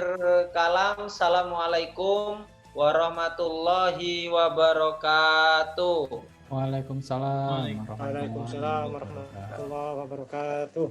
kalam, assalamualaikum warahmatullahi wabarakatuh. Waalaikumsalam warahmatullahi wabarakatuh.